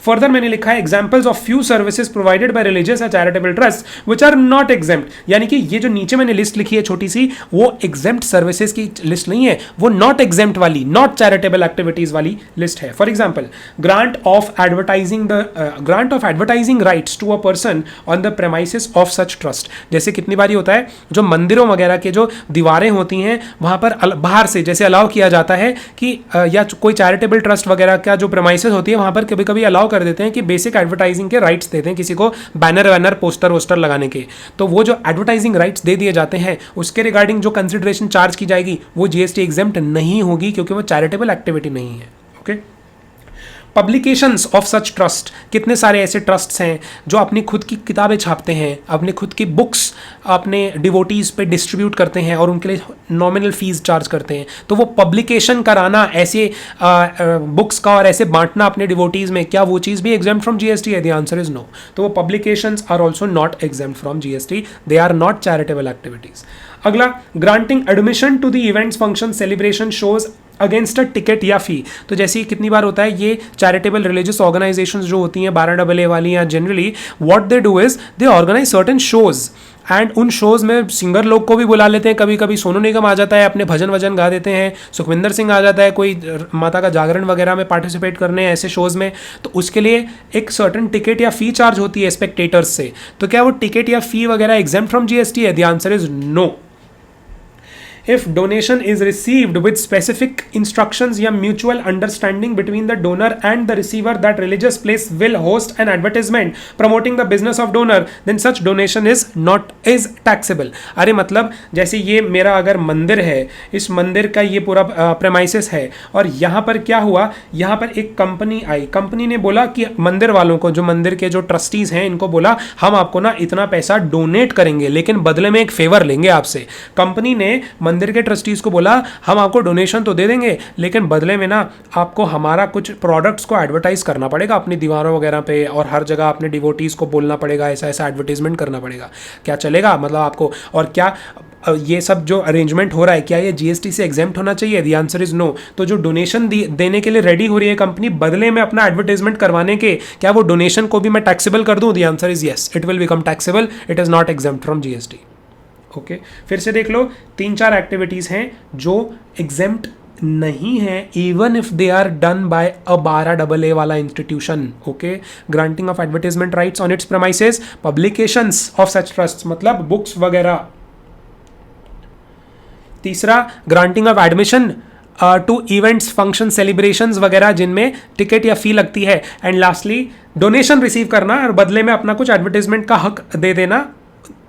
फर्दर मैंने लिखा है examples of few services provided by religious या charitable trust which are not exempt, यानी कि ये जो नीचे मैंने लिस्ट लिखी है छोटी सी, वो एग्जेम्प्ट सर्विसेज की लिस्ट नहीं है, वो नॉट एग्जेम्प्ट वाली, नॉट चैरिटेबल एक्टिविटीज वाली लिस्ट है. For example, grant of advertising rights to a person on the premises of such trust. जैसे कितनी बारी होता है जो मंदिरों वगैरह के जो दीवारें होती हैं वहां पर बाहर से जैसे अलाउ किया जाता है कि या कोई चैरिटेबल ट्रस्ट वगैरह का जो प्रेमाइसेस होती है वहां पर कभी कभी अलाउ कर देते हैं कि बेसिक एडवर्टाइजिंग के राइट्स देते हैं किसी को, बैनर वैनर पोस्टर वोस्टर लगाने के. तो वो जो एडवर्टाइजिंग राइट्स दे दिए जाते हैं उसके रिगार्डिंग जो कंसिडरेशन चार्ज की जाएगी वो जीएसटी एग्जेम्प्ट नहीं होगी क्योंकि वो चैरिटेबल एक्टिविटी नहीं है. Okay. Publications of such trust, कितने सारे ऐसे ट्रस्ट्स हैं जो अपनी खुद की किताबें छापते हैं, अपनी खुद की बुक्स अपने डिवोटीज़ पे डिस्ट्रीब्यूट करते हैं और उनके लिए नॉमिनल फीस चार्ज करते हैं. तो वो पब्लिकेशन कराना ऐसे बुक्स का और ऐसे बांटना अपने डिवोटीज़ में, क्या वो चीज़ भी एग्जाम्प्ट फ्रॉम जीएसटी है? The answer is no. तो वो publications are also not exempt from GST, they are not charitable activities. अगला, granting admission to the events, function, celebration, shows against a ticket या फी. तो जैसे कितनी बार होता है ये चैरिटेबल रिलीजियस ऑर्गेनाइजेशंस जो होती हैं 12AA वाली या generally, what they do is they organise certain shows and उन शोज में सिंगर लोग को भी बुला लेते हैं. कभी कभी सोनू निगम आ जाता है, अपने भजन वजन गा देते हैं, सुखविंदर सिंह आ जाता है कोई माता का जागरण वगैरह में पार्टिसिपेट करने ऐसे शोज में. तो उसके लिए एक सर्टेन टिकट या फी चार्ज होती है स्पेक्टेटर्स से. तो क्या वो टिकट या फी वगैरह एग्जेम्प्ट फ्रॉम जीएसटी है? The answer is no. If donation is received with specific instructions या mutual understanding between the donor and the receiver that religious place will host an advertisement promoting the business of donor, then such donation is taxable. अरे मतलब जैसे ये मेरा अगर मंदिर है, इस मंदिर का ये पूरा प्रेमाइसेस है और यहाँ पर क्या हुआ, यहाँ पर एक कंपनी आई, कंपनी ने बोला कि मंदिर वालों को, जो मंदिर के जो ट्रस्टीज हैं, इनको बोला हम आपको ना इतना पैसा डोनेट करेंगे लेकिन बदले में एक फेवर लेंगे आपसे. कंपनी ने मंदिर के ट्रस्टीज को बोला हम आपको डोनेशन तो दे देंगे लेकिन बदले में ना आपको हमारा कुछ प्रोडक्ट्स को एडवर्टाइज करना पड़ेगा अपनी दीवारों वगैरह पे और हर जगह अपने डिवोटीज को बोलना पड़ेगा, ऐसा ऐसा एडवर्टीजमेंट करना पड़ेगा. क्या चलेगा मतलब आपको? और क्या ये सब जो अरेंजमेंट हो रहा है क्या ये जीएसटी से एग्जेम्प्ट होना चाहिए? The answer is no. तो जो डोनेशन देने के लिए रेडी हो रही है कंपनी बदले में अपना एडवर्टाइजमेंट करवाने के, क्या वो डोनेशन को भी मैं टैक्सेबल कर दूं? The answer is yes, it will become taxable, it is not exempt from GST. Okay, फिर से देख लो 3-4 एक्टिविटीज हैं जो एग्जेम्प्ट नहीं है even if they are done by a 12AA वाला institution. Okay, granting of advertisement rights on its premises, publications of such trust मतलब books वगैरह. तीसरा, granting of admission to events, function, celebrations वगैरह जिनमें टिकट या फी लगती है. एंड लास्टली, डोनेशन रिसीव करना और बदले में अपना कुछ एडवर्टाइजमेंट का हक दे देना,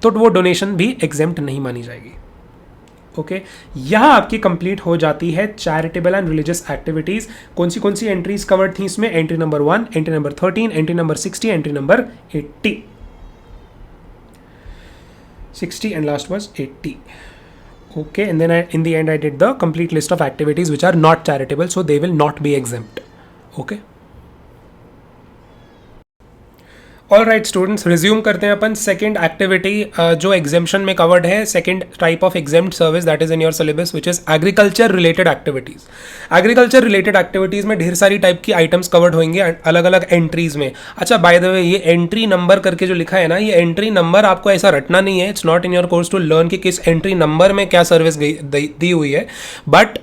तो वो डोनेशन भी एग्जेम्प्ट नहीं मानी जाएगी. ओके, यहां आपकी कंप्लीट हो जाती है चैरिटेबल एंड रिलीजियस एक्टिविटीज. कौन सी एंट्रीज कवर्ड थी इसमें? Entry number 1, entry number 13, entry number 60, entry number 80. 60 and last was 80. Okay, and then in the end I did the complete list of activities which are not charitable, so they will not be exempt. Okay. All right students, resume करते हैं अपन second activity जो exemption में covered है, second type of exempt service that is in your syllabus which is agriculture related activities. Agriculture related activities में ढेर सारी type की items covered होंगे अलग अलग एंट्रीज में. अच्छा, बाय द वे ये एंट्री नंबर करके जो लिखा है ना, ये एंट्री नंबर आपको ऐसा रटना नहीं है. It's not in your course to learn कि किस एंट्री नंबर में क्या सर्विस दी हुई है, बट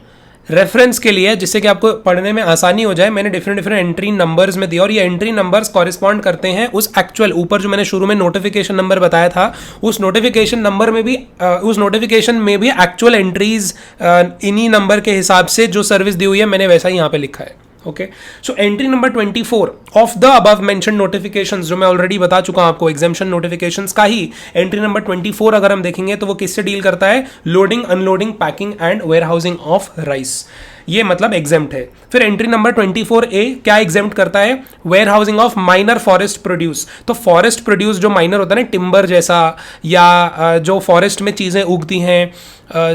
रेफरेंस के लिए जिससे कि आपको पढ़ने में आसानी हो जाए मैंने डिफरेंट एंट्री नंबर्स में दिया और ये एंट्री नंबर्स कॉरिस्पॉन्ड करते हैं उस एक्चुअल, ऊपर जो मैंने शुरू में नोटिफिकेशन नंबर बताया था उस नोटिफिकेशन नंबर में भी उस नोटिफिकेशन में भी एक्चुअल एंट्रीज इन्हीं नंबर के हिसाब से जो सर्विस दी हुई है मैंने वैसा ही यहाँ पे लिखा है. Okay, so entry number 24 of the above mention notifications जो मैं ऑलरेडी बता चुका हूं आपको, एग्जेम्पशन नोटिफिकेशंस का ही एंट्री नंबर 24 अगर हम देखेंगे तो वो किससे डील करता है? Loading, unloading, packing and warehousing of rice. ये मतलब एग्जेम्प्ट है. फिर एंट्री नंबर 24A क्या एग्जेम्प्ट करता है? Warehousing of minor forest produce. तो फॉरेस्ट प्रोड्यूस जो माइनर होता है ना, टिम्बर जैसा या जो फॉरेस्ट में चीज़ें उगती हैं,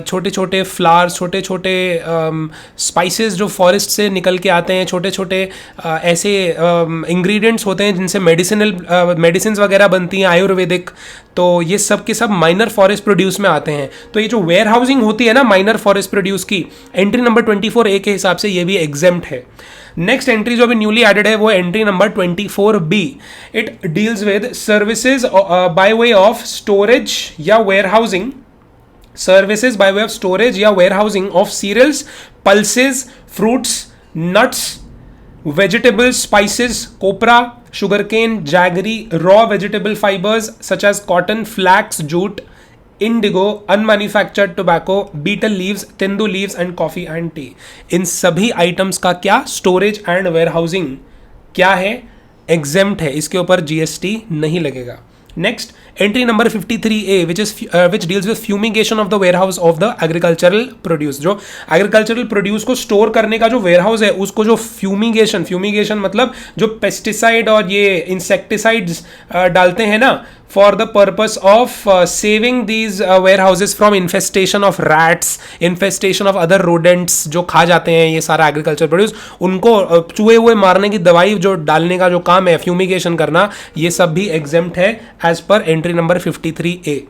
छोटे छोटे फ्लावर्स, छोटे छोटे स्पाइसेस जो फॉरेस्ट से निकल के आते हैं, छोटे छोटे ऐसे इंग्रेडिएंट्स होते हैं जिनसे मेडिसिन वगैरह बनती हैं आयुर्वेदिक. तो ये सब के सब माइनर फॉरेस्ट प्रोड्यूस में आते हैं। तो ये जो वेयर हाउसिंग होती है ना माइनर फॉरेस्ट प्रोड्यूस की, एंट्री नंबर 24A के हिसाब से ये भी एग्जेम्प्ट है। नेक्स्ट एंट्री जो अभी न्यूली एडेड है वो entry number 24B। It deals with services by way of storage या warehousing, services by way of storage या warehousing of cereals, pulses, fruits, nuts, vegetables, spices, copra, sugarcane, jaggery, raw vegetable fibers such as cotton, flax, jute, indigo, unmanufactured tobacco, betel leaves, tendu leaves and coffee and tea। इन सभी items का क्या storage and where housing क्या है, exempt है, इसके ऊपर GST नहीं लगेगा। Next entry number 53A which deals with fumigation of the warehouse of the agricultural produce। जो एग्रीकल्चरल प्रोड्यूस को स्टोर करने का जो वेयरहाउस है उसको जो फ्यूमिगेशन मतलब जो पेस्टिसाइड और ये इंसेक्टिसाइड्स डालते हैं ना for the purpose of saving these where houses from infestation of rats, infestation of other rodents जो खा जाते हैं ये सारा एग्रीकल्चर प्रोड्यूस, उनको चूहे हुए मारने की दवाई जो डालने का जो काम है फ्यूमिगेशन करना, ये सब भी एग्जेम्प्ट है as per entry number 53A।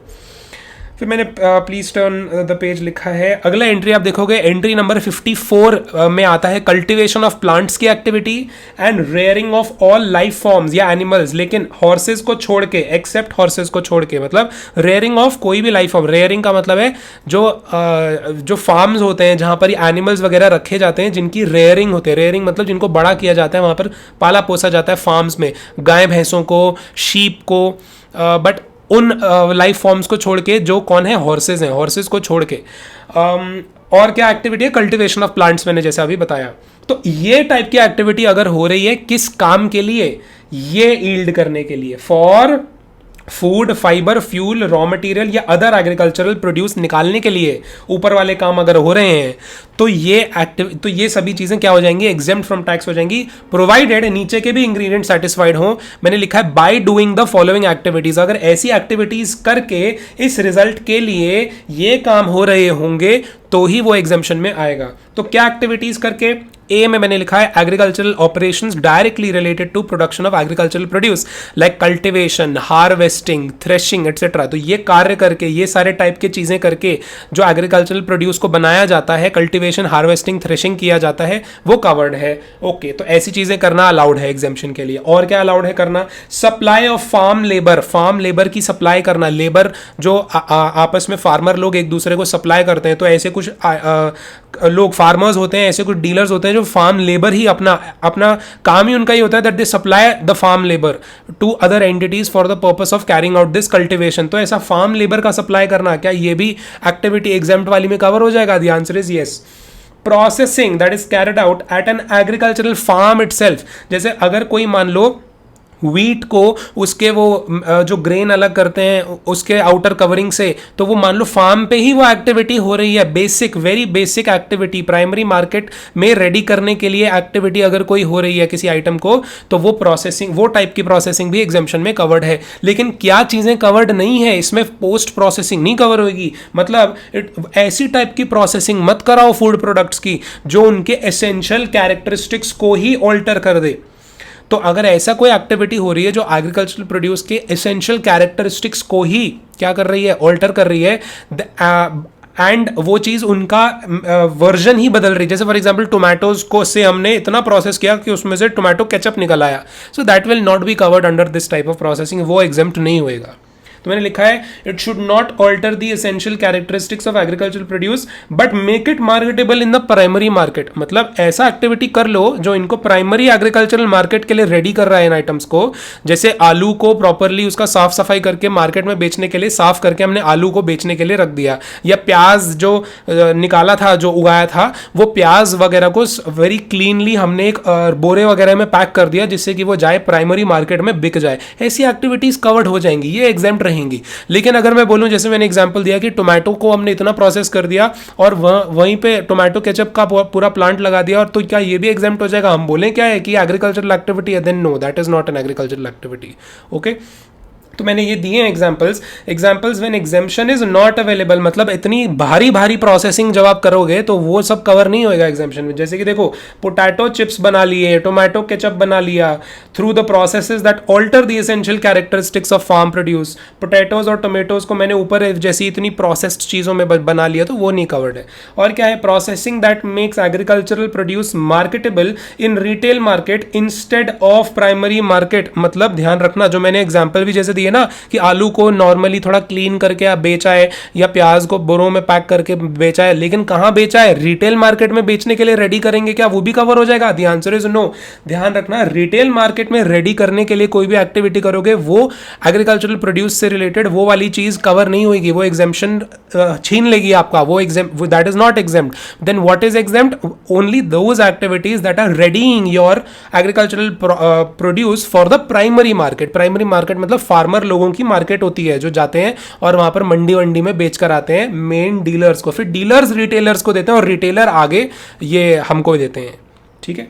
फिर मैंने प्लीज टर्न द पेज लिखा है। अगला एंट्री आप देखोगे एंट्री नंबर 54 में आता है कल्टीवेशन ऑफ प्लांट्स की activity and rearing of all life forms या एनिमल्स, लेकिन हॉर्सेज को छोड़ के, एक्सेप्ट हॉर्सेज को छोड़ के, मतलब रेयरिंग ऑफ कोई भी लाइफ फॉर्म। रेयरिंग का मतलब है जो फार्म्स होते हैं जहां पर एनिमल्स वगैरह रखे जाते हैं जिनकी रेयरिंग होती है। रेयरिंग मतलब जिनको बड़ा किया जाता है, वहां पर पाला पोसा जाता है फार्म्स में, गाय भैंसों को, शीप को, बट उन लाइफ फॉर्म्स को छोड़ के जो कौन है, हॉर्सेज हैं, हॉर्सेज को छोड़ के। और क्या एक्टिविटी है, कल्टीवेशन ऑफ प्लांट्स, मैंने जैसे अभी बताया। तो ये टाइप की एक्टिविटी अगर हो रही है किस काम के लिए, ये ईल्ड करने के लिए, for food, fibre, fuel, raw material या अदर एग्रीकल्चरल प्रोड्यूस निकालने के लिए ऊपर वाले काम अगर हो रहे हैं तो ये सभी चीजें क्या हो जाएंगी, एग्जेम्प्ट फ्रॉम टैक्स हो जाएंगी, प्रोवाइडेड नीचे के भी इंग्रेडिएंट सेटिस्फाइड हो। मैंने लिखा है by doing the following activities, अगर ऐसी एक्टिविटीज करके इस रिजल्ट के लिए ये काम हो रहे होंगे तो ही वो एग्जेम्पशन में आएगा। तो क्या एक्टिविटीज करके, ए में मैंने लिखा है agricultural operations directly related to production of agricultural produce like cultivation, harvesting, threshing et cetera. तो ये कार्य करके, ये सारे टाइप के चीजें करके जो एग्रीकल्चरल प्रोड्यूस को बनाया जाता है, कल्टीवेशन, हार्वेस्टिंग, थ्रेशिंग किया जाता है, वो कवर्ड है। ओके, तो ऐसी चीजें करना अलाउड है एग्जेम्पशन के लिए। और क्या अलाउड है करना, supply of farm labour, farm labour की सप्लाई करना, लेबर जो आपस में फार्मर लोग एक दूसरे को सप्लाई करते हैं। तो ऐसे कुछ लोग फार्मर्स होते हैं, ऐसे कुछ डीलर्स होते हैं जो फार्म लेबर ही अपना काम ही उनका ही होता है that they supply the farm labour to other entities for the purpose of carrying out this cultivation. तो ऐसा फार्म लेबर का सप्लाई करना, क्या ये भी एक्टिविटी एग्जेम्प्ट वाली में कवर हो जाएगा? The answer is yes. Processing that is carried out at an agricultural farm itself, जैसे अगर कोई मान लो व्हीट को उसके वो जो ग्रेन अलग करते हैं उसके आउटर कवरिंग से, तो वो मान लो फार्म पे ही वो एक्टिविटी हो रही है, basic, very basic activity, primary market में रेडी करने के लिए एक्टिविटी अगर कोई हो रही है किसी आइटम को, तो वो प्रोसेसिंग, वो टाइप की प्रोसेसिंग भी एग्जेम्पशन में कवर्ड है। लेकिन क्या चीजें कवर्ड नहीं है इसमें, पोस्ट प्रोसेसिंग नहीं कवर होगी। मतलब ऐसी टाइप की प्रोसेसिंग मत कराओ फूड प्रोडक्ट्स की जो उनके एसेंशियल कैरेक्टरिस्टिक्स को ही ऑल्टर कर दे। तो अगर ऐसा कोई एक्टिविटी हो रही है जो एग्रीकल्चरल प्रोड्यूस के एसेंशियल कैरेक्टरिस्टिक्स को ही क्या कर रही है, ऑल्टर कर रही है, एंड वो चीज़ उनका वर्जन ही बदल रही है, जैसे फॉर एग्जांपल टोमेटोज को से हमने इतना प्रोसेस किया कि उसमें से टोमेटो केचप निकल आया, so that will not be covered under this type of processing, वो एग्जेम्प्ट नहीं होएगा। तो मैंने लिखा है it should not alter the essential characteristics of agricultural produce but make it marketable in the primary market. मतलब ऐसा एक्टिविटी कर लो जो इनको प्राइमरी एग्रीकल्चरल मार्केट के लिए रेडी कर रहा है इन आइटम्स को। जैसे आलू को प्रॉपरली उसका साफ सफाई करके मार्केट में बेचने के लिए, साफ करके हमने आलू को बेचने के लिए रख दिया, या प्याज जो निकाला था, जो उगाया था, वो प्याज वगैरह को वेरी क्लीनली हमने एक बोरे वगैरह में पैक कर दिया जिससे कि वो जाए प्राइमरी मार्केट में बिक जाए। ऐसी एक्टिविटीज कवर्ड हो जाएंगी, ये एग्जेम्प्ट रहेंगी। लेकिन अगर मैं बोलूं, जैसे मैंने एग्जांपल दिया कि टोमेटो को हमने इतना प्रोसेस कर दिया और वहीं पे टोमेटो केचप का पूरा प्लांट लगा दिया, और तो क्या ये भी एग्जेम्प्ट हो जाएगा? हम बोलें क्या है कि एग्रीकल्चरल एक्टिविटी है, then no, that is not an agricultural activity. Okay, तो मैंने ये दिए हैं examples when exemption is not available, मतलब इतनी भारी भारी प्रोसेसिंग जब आप करोगे तो वो सब कवर नहीं होएगा एग्जेम्पशन में। जैसे कि देखो, पोटैटो चिप्स बना लिए, टोमेटो केचप बना लिया through the processes that alter the essential characteristics of farm produce. Potatoes और टोमेटोज को मैंने ऊपर जैसी इतनी प्रोसेस्ड चीज़ों में बना लिया तो वो नहीं कवर्ड है। और क्या है, processing that makes agricultural produce marketable in retail market instead of primary market. मतलब ध्यान रखना, जो मैंने एग्जाम्पल भी जैसे है ना कि आलू को नॉर्मली थोड़ा क्लीन करके आप बेचा है, या प्याज को बोरों में पैक करके बेचा है, लेकिन कहां बेचा है, रिटेल मार्केट में बेचने के लिए रेडी करेंगे, क्या वो भी कवर हो जाएगा? The answer is no. ध्यान रखना, रिटेल मार्केट में रेडी करने के लिए कोई भी एक्टिविटी करोगे वो एग्रीकल्चरल प्रोड्यूस से रिलेटेड वो वाली चीज कवर नहीं होगी, वो एग्जेम्पशन छीन लेगी आपका, वो that is not exempt. Then what is exempt? Only those activities that are readying your agricultural produce for the primary market. Primary market मतलब फार्मर लोगों की मार्केट होती है, जो जाते हैं और वहां पर मंडी वंडी में बेच कर आते हैं मेन डीलर्स को, फिर डीलर्स रिटेलर्स को देते हैं और रिटेलर आगे ये हमको देते हैं। ठीक है।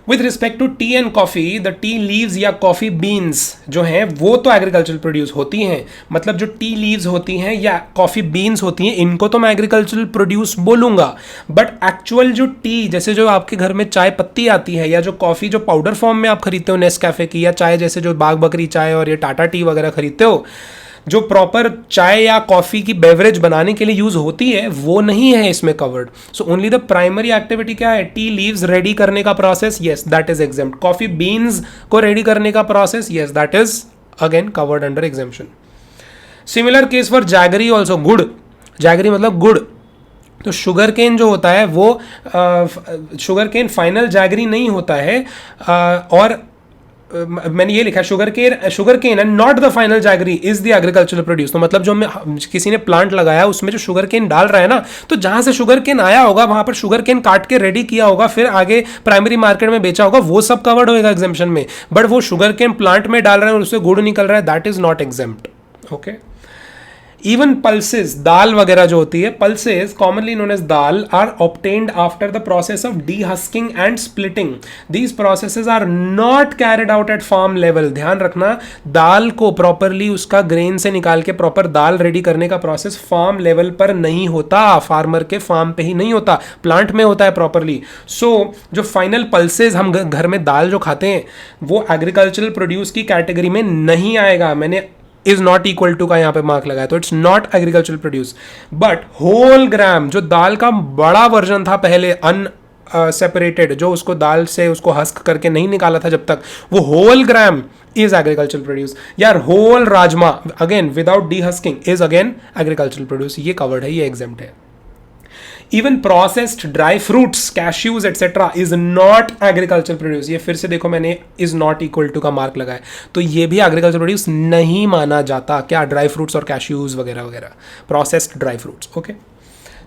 With respect to tea and coffee, the tea leaves या कॉफी बीन्स जो हैं वो तो एग्रीकल्चरल प्रोड्यूस होती हैं, मतलब जो टी लीव्स होती हैं या कॉफी बीन्स होती हैं इनको तो मैं एग्रीकल्चरल प्रोड्यूस बोलूंगा, बट एक्चुअल जो टी, जैसे जो आपके घर में चाय पत्ती आती है या जो कॉफी जो पाउडर फॉर्म में आप खरीदते हो नेस्कैफे की, या चाय जैसे जो बाग बकरी चाय और ये टाटा टी वगैरह खरीदते हो, जो प्रॉपर चाय या कॉफी की बेवरेज बनाने के लिए यूज होती है वो नहीं है इसमें covered. So only the primary activity क्या है, टी लीव्स रेडी करने का process, yes that is exempt. Coffee beans को रेडी करने का process, yes that is again covered under exemption. Similar case for jaggery also, गुड़, जैगरी मतलब गुड़। तो शुगर केन जो होता है वो शुगर केन फाइनल जैगरी नहीं होता है, और मैंने ये लिखा sugar cane and not the final jaggery is the agricultural produce. तो मतलब जो किसी ने प्लांट लगाया उसमें जो शुगर केन डाल रहा है ना, तो जहां से शुगर केन आया होगा वहां पर शुगर केन काट के रेडी किया होगा, फिर आगे प्राइमरी मार्केट में बेचा होगा, वो सब कवर्ड होगा एग्जेम्पशन में। बट वो शुगर केन प्लांट में डाल रहे हैं और उससे गुड़ निकल रहा है, that is not exempt. Okay. Even pulses, दाल वगैरह जो होती है, pulses commonly known as dal are obtained after the process of dehusking and splitting. These processes are not carried out at farm level. ध्यान रखना, दाल को प्रॉपरली उसका ग्रेन से निकाल के प्रॉपर दाल रेडी करने का प्रोसेस फार्म लेवल पर नहीं होता, फार्मर के फार्म पे ही नहीं होता, प्लांट में होता है प्रॉपरली। सो जो फाइनल पल्सेस हम घर में दाल जो खाते हैं वो एग्रीकल्चरल प्रोड्यूस की कैटेगरी में नहीं आएगा। मैंने इज नॉट इक्वल टू का यहाँ पे मार्क लगाया, तो it's not agricultural produce. But whole gram, जो दाल का बड़ा वर्जन था पहले सेपरेटेड, जो उसको दाल से उसको हस्क करके नहीं निकाला था जब तक, वो whole gram is agricultural produce. यार whole rajma again without dehusking is again agricultural produce, ये कवर्ड है, ये एग्जेम्प्ट है। Even processed dry fruits, cashews etcetera is not agriculture produce. ये फिर से देखो मैंने इज नॉट इक्वल टू का मार्क लगाया, तो ये भी एग्रीकल्चर प्रोड्यूस नहीं माना जाता। क्या? ड्राई फ्रूट्स और कैश्यूज वगैरह वगैरह, प्रोसेस्ड ड्राई फ्रूट्स। ओके,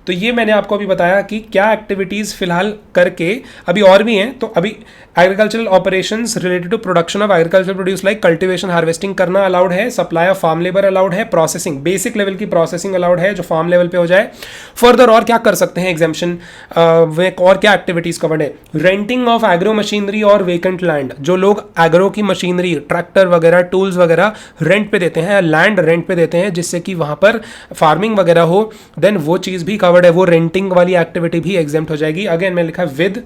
तो ये मैंने आपको अभी बताया कि क्या एक्टिविटीज़ फिलहाल करके, अभी और भी हैं। तो अभी agricultural operations related to production of agriculture produce like cultivation, harvesting करना अलाउड है, supply of farm labour allowed है, प्रोसेसिंग, बेसिक लेवल की प्रोसेसिंग अलाउड है जो फार्म लेवल पे हो जाए। फर्दर और क्या कर सकते हैं एग्जाम्पशन वे, और क्या एक्टिविटीज़ कवर्ड है? रेंटिंग ऑफ एग्रो मशीनरी और वेकेंट लैंड, जो लोग एग्रो की मशीनरी, ट्रैक्टर वगैरह, टूल्स वगैरह रेंट पे देते हैं, लैंड रेंट पे देते हैं जिससे कि वहाँ पर फार्मिंग वगैरह हो, देन वो चीज़ भी कवर्ड है, वो रेंटिंग वाली एक्टिविटी भी एग्जेम्प्ट हो जाएगी। अगेन मैंने लिखा विद,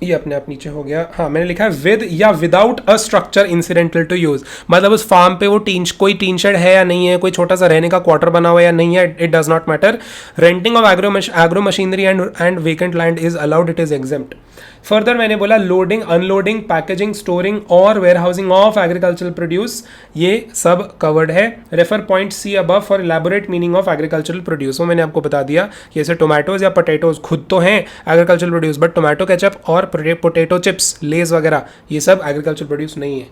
ये अपने आप नीचे हो गया, हाँ मैंने लिखा है विद या without a structure incidental to use, मतलब उस फार्म पे वो कोई टीन शेड है या नहीं है, कोई छोटा सा रहने का क्वार्टर बना हुआ या नहीं है, it does not matter. Renting of agro machinery and vacant land is allowed, it is exempt. Further मैंने बोला लोडिंग, अनलोडिंग, पैकेजिंग, स्टोरिंग और वेयरहाउसिंग ऑफ एग्रीकल्चरल प्रोड्यूस, ये सब कवर्ड है। Refer point C above for elaborate meaning of agricultural produce. वो मैंने आपको बता दिया कि ऐसे टोमेटोज या पोटैटोज खुद तो हैं agricultural produce, but tomato ketchup और पोटैटो चिप्स, लेज वगैरह, ये सब एग्रीकल्चर प्रोड्यूस नहीं है।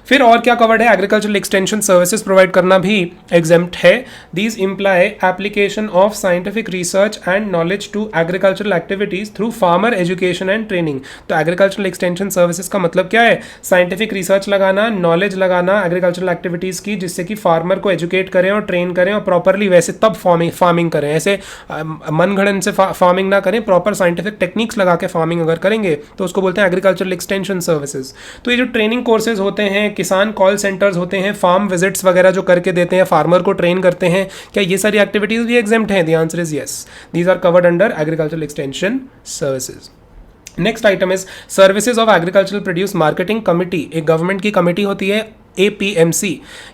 फिर और क्या कवर्ड है? एग्रीकल्चरल एक्सटेंशन सर्विसेज प्रोवाइड करना भी एग्जेम्प्ट है। These imply application of scientific research and knowledge to agricultural activities through farmer education and training. तो एग्रीकल्चरल एक्सटेंशन सर्विसेज का मतलब क्या है? साइंटिफिक रिसर्च लगाना, नॉलेज लगाना एग्रीकल्चरल एक्टिविटीज की, जिससे कि फार्मर को एजुकेट करें और ट्रेन करें और प्रॉपरली वैसे तब फार्मिंग करें, ऐसे मनगढ़ंत से फार्मिंग ना करें, प्रॉपर साइंटिफिक टेक्निक्स लगा के फार्मिंग अगर करेंगे तो उसको बोलते हैं एग्रीकल्चरल एक्सटेंशन सर्विसेज। तो ये जो ट्रेनिंग कोर्सेज होते हैं, किसान कॉल सेंटर्स होते हैं, फार्म विजिट्स वगैरह जो करके देते हैं, फार्मर को ट्रेन करते हैं, क्या ये सारी एक्टिविटीज भी एग्जेम्प्ट हैं? The answer is yes, these are covered under agricultural extension services. Next item is services of agricultural produce marketing committee. एक गवर्नमेंट की कमिटी होती है APMC।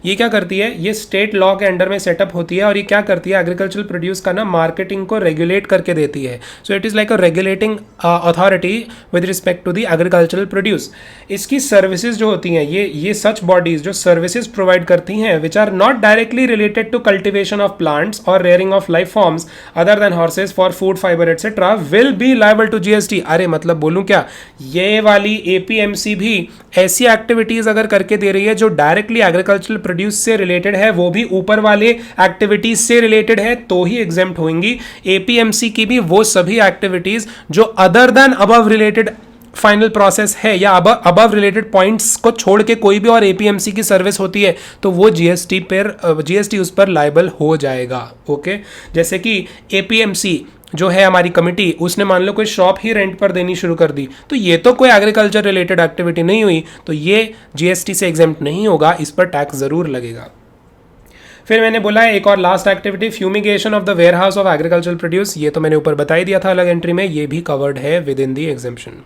ये क्या करती है? ये स्टेट लॉ के अंडर में सेटअप होती है और ये क्या करती है? एग्रीकल्चरल प्रोड्यूस का ना मार्केटिंग को रेगुलेट करके देती है। So it is like a regulating authority with respect to the agricultural produce. इसकी सर्विसेज जो होती हैं, ये सच बॉडीज जो सर्विसेज प्रोवाइड करती हैं which are not directly related to cultivation of plants और rearing of life forms other than horses for food fibre etcetera will be liable to GST। अरे मतलब बोलूं क्या, ये वाली APMC भी ऐसी एक्टिविटीज अगर करके दे रही है जो डायरेक्टली एग्रीकल्चरल प्रोड्यूस से रिलेटेड है, वो भी ऊपर वाले एक्टिविटीज से रिलेटेड है, तो ही एग्जेम्प्ट होंगी। APMC की भी वो सभी एक्टिविटीज जो other than above related final process है या अबव रिलेटेड पॉइंट्स को छोड़ के कोई भी और APMC की सर्विस होती है तो वो GST उस पर लायबल हो जाएगा। ओके, जैसे कि APMC जो है हमारी कमिटी, उसने मान लो कोई शॉप ही रेंट पर देनी शुरू कर दी, तो ये तो कोई एग्रीकल्चर रिलेटेड एक्टिविटी नहीं हुई, तो ये GST से एग्जेम्प्ट नहीं होगा, इस पर टैक्स जरूर लगेगा। फिर मैंने बोला है एक और last activity, fumigation of the warehouse of agricultural produce. ये तो मैंने ऊपर बता ही दिया था अलग एंट्री में, ये भी कवर्ड है विद इन दी एग्जेम्पशन।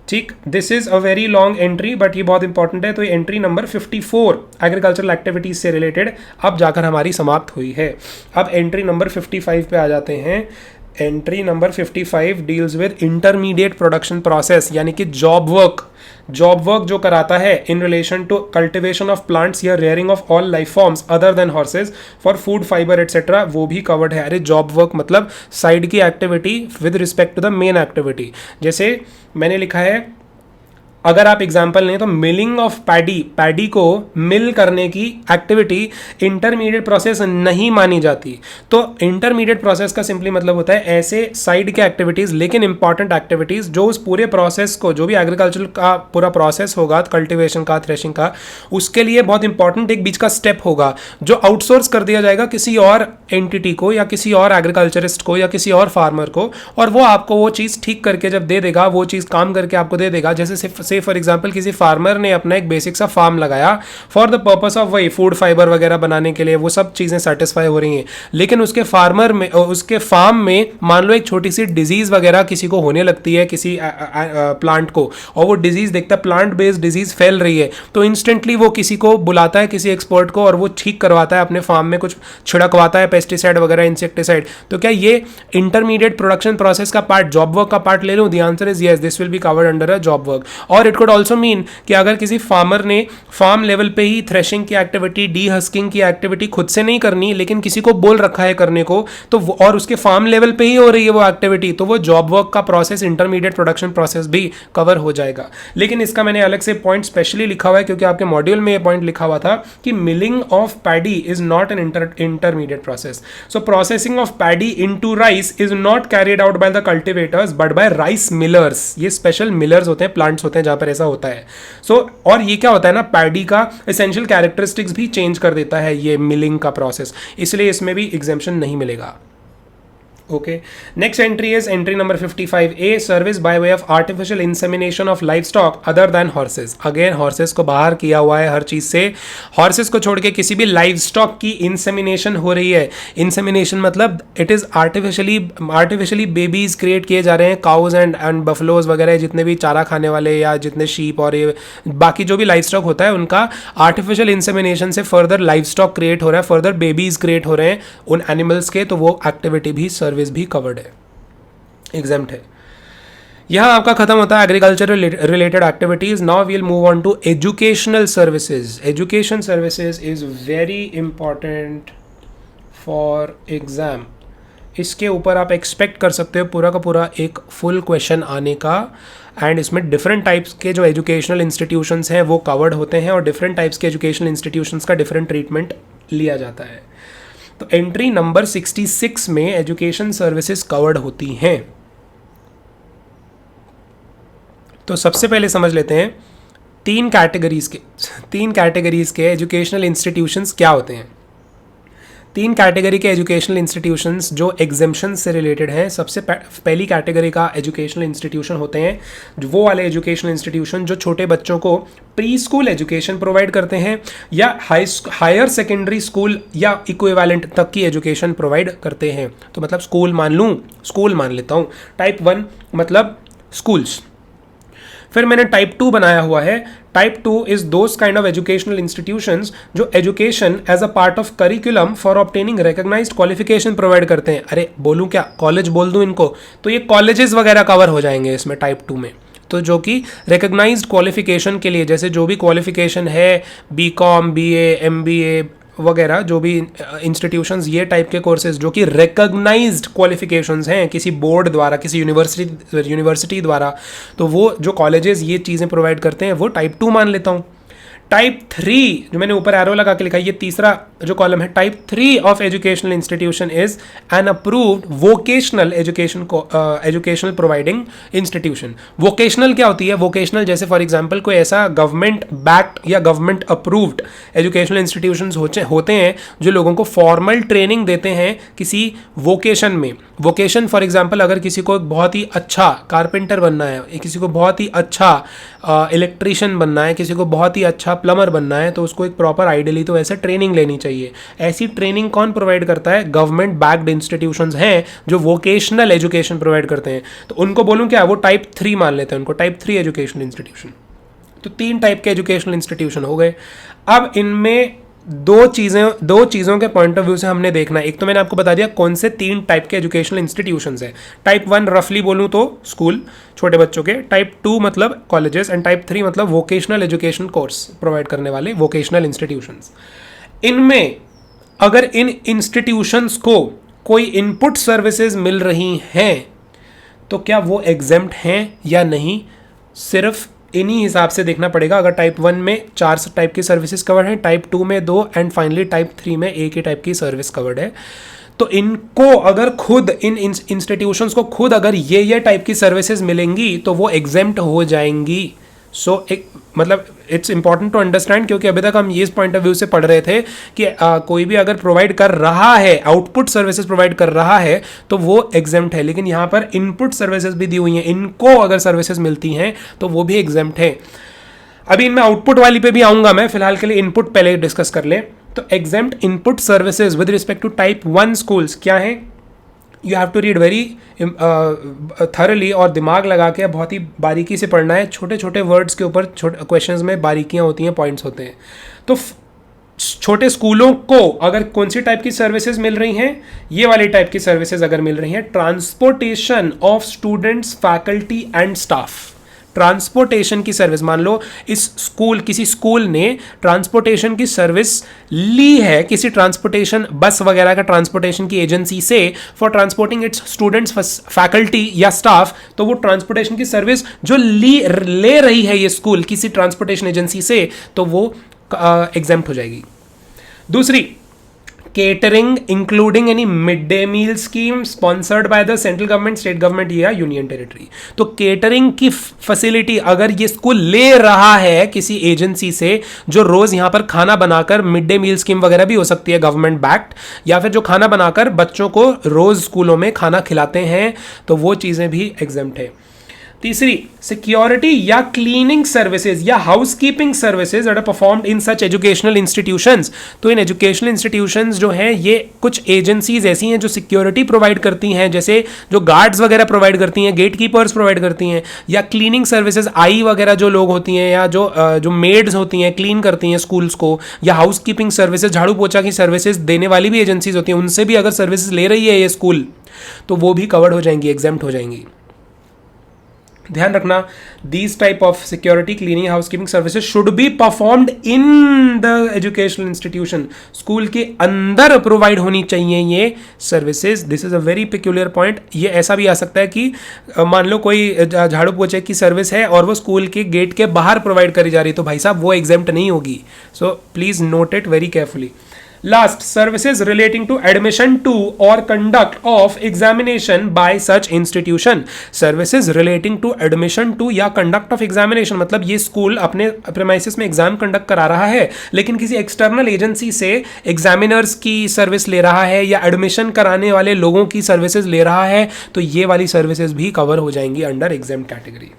ठीक, this is a very long entry but ये बहुत इंपॉर्टेंट है। तो ये एंट्री नंबर 54 एग्रीकल्चरल एक्टिविटीज से रिलेटेड अब जाकर हमारी समाप्त हुई है। अब एंट्री नंबर 55 पे आ जाते हैं। Entry number 55 deals with intermediate production process, यानी कि जॉब वर्क जो कराता है in relation to cultivation of plants या rearing of all life forms other than horses for food fibre etcetera, वो भी कवर्ड है। अरे जॉब वर्क मतलब साइड की activity with respect to the main activity. जैसे मैंने लिखा है, अगर आप एग्जाम्पल लें तो मिलिंग ऑफ पैडी को मिल करने की एक्टिविटी इंटरमीडिएट प्रोसेस नहीं मानी जाती। तो इंटरमीडिएट प्रोसेस का सिंपली मतलब होता है ऐसे साइड के एक्टिविटीज़ लेकिन इंपॉर्टेंट एक्टिविटीज़ जो उस पूरे प्रोसेस को, जो भी एग्रीकल्चर का पूरा प्रोसेस होगा, कल्टिवेशन का, थ्रेशिंग का, उसके लिए बहुत इंपॉर्टेंट एक बीच का स्टेप होगा जो आउटसोर्स कर दिया जाएगा किसी और एंटिटी को या किसी और एग्रीकल्चरिस्ट को या किसी और फार्मर को, और वो आपको वो चीज़ ठीक करके जब दे देगा, वो चीज़ काम करके आपको दे देगा। जैसे फॉर एग्जांपल किसी फार्मर ने अपना एक बेसिक सा फार्म लगाया फॉर द पर्पस ऑफ वही फूड फाइबर वगैरह बनाने के लिए, वो सब चीजें सेटिस्फाई हो रही हैं, लेकिन उसके फार्म में मान लो एक छोटी सी डिजीज वगैरह किसी को होने लगती है, किसी प्लांट को, और वो डिजीज देखता है, प्लांट बेस्ड डिजीज फैल रही है, तो इंस्टेंटली वो किसी को बुलाता है, किसी एक्सपर्ट को, और वो ठीक करवाता है, अपने फार्म में कुछ छिड़कवाता है, पेस्टिसाइड वगैरह, इंसेक्टिसाइड। तो क्या ये इंटरमीडिएट प्रोडक्शन प्रोसेस का पार्ट, जॉब वर्क का पार्ट ले लूं? The answer is yes, this will be covered under a job work. और इट कुड ऑल्सो मीन कि अगर किसी फार्मर ने फार्म लेवल पे ही थ्रेशिंग की एक्टिविटी, डी हस्किंग की एक्टिविटी खुद से नहीं करनी, लेकिन किसी को बोल रखा है करने को, तो और उसके फार्म लेवल पे ही हो रही है वो एक्टिविटी, तो वो जॉब वर्क का प्रोसेस, इंटरमीडिएट प्रोडक्शन प्रोसेस भी कवर हो जाएगा। लेकिन इसका मैंने अलग से पॉइंट स्पेशली लिखा हुआ है क्योंकि आपके मॉड्यूल में ये पॉइंट लिखा हुआ था कि milling of paddy is not an intermediate process. So processing of paddy into rice is not carried out by the cultivators but by rice millers. ये स्पेशल मिलर्स होते हैं, प्लांट्स होते हैं जहां पर ऐसा होता है। और ये क्या होता है ना, पैडी का एसेंशियल कैरेक्टरिस्टिक्स भी चेंज कर देता है ये मिलिंग का प्रोसेस, इसलिए इसमें भी एग्जेम्पशन नहीं मिलेगा। Okay. Next entry is entry number 55A, service by way of artificial insemination of livestock other than horses. Again horses को बाहर किया हुआ है हर चीज से, horses को छोड़ के किसी भी livestock की insemination हो रही है। insemination मतलब it is artificially babies create किए जा रहे हैं, cows and buffaloes वगैरह जितने भी चारा खाने वाले या जितने sheep और ये बाकी जो भी livestock होता है उनका artificial insemination से further livestock create हो रहा है, further babies create हो रहे हैं उन animals के, तो वो activity भी सर्विस भी कवर्ड है, एग्जेम्प्ट है। यहां आपका खत्म होता है agriculture related activities. Now we will move on to educational services. Education services is very important for exam. इसके ऊपर आप एक्सपेक्ट कर सकते हो पूरा का पूरा एक फुल क्वेश्चन आने का, एंड इसमें डिफरेंट टाइप्स के जो एजुकेशनल इंस्टीट्यूशंस हैं वो कवर्ड होते हैं, और डिफरेंट टाइप्स के एजुकेशनल इंस्टीट्यूशंस का डिफरेंट ट्रीटमेंट लिया जाता है। तो एंट्री नंबर 66 में एजुकेशन सर्विसेज कवर्ड होती हैं। तो सबसे पहले समझ लेते हैं तीन कैटेगरीज के एजुकेशनल इंस्टीट्यूशंस क्या होते हैं। तीन कैटेगरी के एजुकेशनल इंस्टीट्यूशंस जो एग्जेम्पशन से रिलेटेड हैं। सबसे पहली कैटेगरी का एजुकेशनल इंस्टीट्यूशन होते हैं वो वाले एजुकेशनल इंस्टीट्यूशन जो छोटे बच्चों को प्री स्कूल एजुकेशन प्रोवाइड करते हैं या हायर सेकेंडरी स्कूल या इक्विवेलेंट तक की एजुकेशन प्रोवाइड करते हैं। तो मतलब स्कूल मान लेता हूँ। टाइप 1 मतलब स्कूल्स। फिर मैंने टाइप 2 बनाया हुआ है। Type 2 is those kind of educational institutions जो education as a part of curriculum for obtaining recognised qualification provide करते हैं। अरे बोलूं क्या, कॉलेज बोल दूं इनको, तो ये कॉलेजेस वगैरह कवर हो जाएंगे इसमें टाइप 2 में। तो जो कि रिकॉग्नाइज्ड क्वालिफिकेशन के लिए, जैसे जो भी क्वालिफिकेशन है बीकॉम, बीए, एमबीए वगैरह, जो भी इंस्टीट्यूशंस ये टाइप के कोर्सेज जो कि रिकॉग्नाइज्ड क्वालिफिकेशंस हैं किसी बोर्ड द्वारा, किसी यूनिवर्सिटी द्वारा, तो वो जो कॉलेजेस ये चीज़ें प्रोवाइड करते हैं वो टाइप 2 मान लेता हूँ। टाइप 3 जो मैंने ऊपर एरो लगा के लिखा है, ये तीसरा जो कॉलम है, type 3 of educational institution is an approved vocational educational providing institution. Vocational क्या होती है? वोकेशनल जैसे फॉर एग्जांपल कोई ऐसा गवर्नमेंट बैक्ड या गवर्नमेंट अप्रूव्ड एजुकेशनल इंस्टीट्यूशंस होते हैं जो लोगों को फॉर्मल ट्रेनिंग देते हैं किसी वोकेशन में। वोकेशन फॉर एग्जांपल अगर किसी को बहुत ही अच्छा कारपेंटर बनना है, किसी को बहुत ही अच्छा इलेक्ट्रीशियन बनना है, किसी को बहुत ही अच्छा प्लम्बर बनना है, तो उसको एक प्रॉपर आइडियली तो ऐसे ट्रेनिंग लेनी चाहिए। ऐसी ट्रेनिंग कौन प्रोवाइड करता है? गवर्नमेंट बैक्ड इंस्टीट्यूशंस हैं जो वोकेशनल एजुकेशन प्रोवाइड करते हैं। तो उनको बोलूं क्या, वो टाइप 3 मान लेते हैं उनको, टाइप 3 एजुकेशनल इंस्टीट्यूशन। तो 3 टाइप के एजुकेशनल इंस्टीट्यूशन हो गए। अब इनमें दो चीज़ों के पॉइंट ऑफ व्यू से हमने देखना है। एक तो मैंने आपको बता दिया कौन से 3 टाइप के एजुकेशनल इंस्टीट्यूशंस हैं। टाइप 1 रफली बोलूँ तो स्कूल छोटे बच्चों के, टाइप 2 मतलब कॉलेजेस, एंड टाइप 3 मतलब वोकेशनल एजुकेशन कोर्स प्रोवाइड करने वाले वोकेशनल इंस्टीट्यूशंस। इनमें अगर इन इंस्टीट्यूशंस को कोई इनपुट सर्विसेज मिल रही हैं तो क्या वो एग्जेम्प्ट हैं या नहीं, सिर्फ इन्हीं हिसाब से देखना पड़ेगा। अगर टाइप 1 में 4 टाइप की सर्विसेज कवर्ड हैं, टाइप 2 में 2, एंड फाइनली टाइप 3 में एक ही टाइप की सर्विस कवर्ड है, तो इनको अगर खुद इन इंस्टीट्यूशंस को खुद अगर ये टाइप की सर्विसेज मिलेंगी तो वो एग्जेम्प्ट हो जाएंगी। मतलब इट्स इंपॉर्टेंट टू अंडरस्टैंड, क्योंकि अभी तक हम ये इस पॉइंट ऑफ व्यू से पढ़ रहे थे कि कोई भी अगर प्रोवाइड कर रहा है, आउटपुट सर्विसेज प्रोवाइड कर रहा है तो वो एग्जेम्प्ट है, लेकिन यहाँ पर इनपुट सर्विसेज भी दी हुई हैं, इनको अगर सर्विसेज मिलती हैं तो वो भी एग्जेम्प्ट है। अभी इनमें आउटपुट वाली पे भी आऊंगा मैं, फिलहाल के लिए इनपुट पहले डिस्कस कर ले। तो exempt input services with respect to type 1 schools क्या है? You have to read very thoroughly, और दिमाग लगा के बहुत ही बारीकी से पढ़ना है। छोटे छोटे वर्ड्स के ऊपर छोटे क्वेश्चंस में बारीकियां होती हैं, पॉइंट्स होते हैं। तो छोटे स्कूलों को अगर कौन सी टाइप की सर्विसेज मिल रही हैं, ये वाली टाइप की सर्विसेज अगर मिल रही हैं, transportation of students, faculty and staff. Transportation की सर्विस, मान लो किसी स्कूल ने ट्रांसपोर्टेशन की सर्विस ली है किसी ट्रांसपोर्टेशन बस वगैरह का ट्रांसपोर्टेशन की एजेंसी से for transporting it's students, faculty या स्टाफ, तो वो ट्रांसपोर्टेशन की सर्विस जो ले रही है ये स्कूल किसी ट्रांसपोर्टेशन एजेंसी से, तो वो एग्जेम्प्ट हो जाएगी। दूसरी, catering including any mid day meal scheme sponsored by the central government, state government या यूनियन टेरिटरी। तो केटरिंग की फैसिलिटी अगर ये स्कूल ले रहा है किसी एजेंसी से जो रोज यहां पर खाना बनाकर, मिड डे मील स्कीम वगैरह भी हो सकती है गवर्नमेंट बैक्ड, या फिर जो खाना बनाकर बच्चों को रोज स्कूलों में खाना खिलाते हैं, तो वो चीजें भी एग्जेम्प्ट है। तीसरी, सिक्योरिटी या क्लीनिंग सर्विसेज या housekeeping services are performed in such educational institutions. तो इन एजुकेशनल इंस्टीट्यूशंस जो हैं ये कुछ एजेंसीज ऐसी हैं जो सिक्योरिटी प्रोवाइड करती हैं, जैसे जो गार्ड्स वगैरह प्रोवाइड करती हैं, गेट कीपर्स प्रोवाइड करती हैं, या क्लीनिंग सर्विसेज आई वगैरह जो लोग होती हैं, या जो मेड्स होती हैं क्लीन करती हैं स्कूल्स को, या हाउसकीपिंग सर्विसेज, झाड़ू पोछा की सर्विसेज देने वाली भी एजेंसीज होती हैं, उनसे भी अगर सर्विसेज ले रही है ये स्कूल तो वो भी कवर्ड हो जाएंगी, एग्जेम्प्ट हो जाएंगी। ध्यान रखना, these type of security, cleaning, housekeeping services should be performed in the educational institution. School के अंदर प्रोवाइड होनी चाहिए ये services. This is a very peculiar point. ये ऐसा भी आ सकता है कि मान लो कोई झाड़ू पोछे की सर्विस है और वो स्कूल के गेट के बाहर प्रोवाइड करी जा रही, तो भाई साहब वो एग्जेम्प्ट नहीं होगी। So please note it very carefully. Last, services relating to admission to और conduct of examination by such institution. Services relating to admission to या कंडक्ट ऑफ एग्जामिनेशन मतलब ये स्कूल अपने प्रेमाइसिस में एग्जाम कंडक्ट करा रहा है लेकिन किसी एक्सटर्नल एजेंसी से एग्जामिनर्स की सर्विस ले रहा है या एडमिशन कराने वाले लोगों की सर्विसेज ले रहा है, तो ये वाली सर्विसेज भी कवर हो जाएंगी under exam category.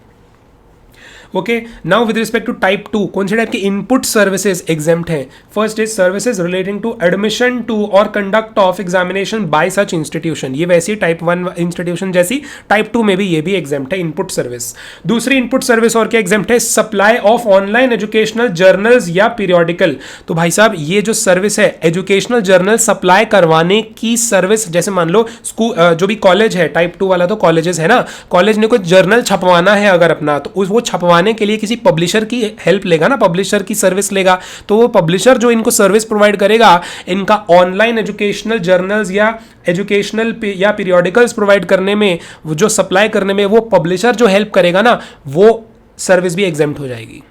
Okay, now with respect to type 2, कौन से टाइप की इनपुट सर्विसेज एग्जेम्प्ट हैं? First is services relating to admission to और conduct of examination by such institution. ये वैसी टाइप 1 इंस्टीट्यूशन जैसी टाइप 2 में भी ये भी एग्जेम्प्ट है, इनपुट सर्विस। दूसरी इनपुट सर्विस और क्या एग्जेम्प्ट है? Supply of online educational journals या पीरियोडिकल। तो भाई साहब ये जो सर्विस है एजुकेशनल जर्नल सप्लाई करवाने की सर्विस, जैसे मान लो स्कूल जो भी कॉलेज है, टाइप 2 वाला तो कॉलेजेस है ना, कॉलेज ने कोई जर्नल छपवाना है अगर अपना, तो वो छपवाने के लिए किसी पब्लिशर की हेल्प लेगा ना, पब्लिशर की सर्विस लेगा, तो वो पब्लिशर जो इनको सर्विस प्रोवाइड करेगा इनका ऑनलाइन एजुकेशनल जर्नल्स या एजुकेशनल या पीरियोडिकल्स प्रोवाइड करने में, जो सप्लाई करने में वो पब्लिशर जो हेल्प करेगा ना, वो सर्विस भी एग्जेम्प्ट हो जाएगी।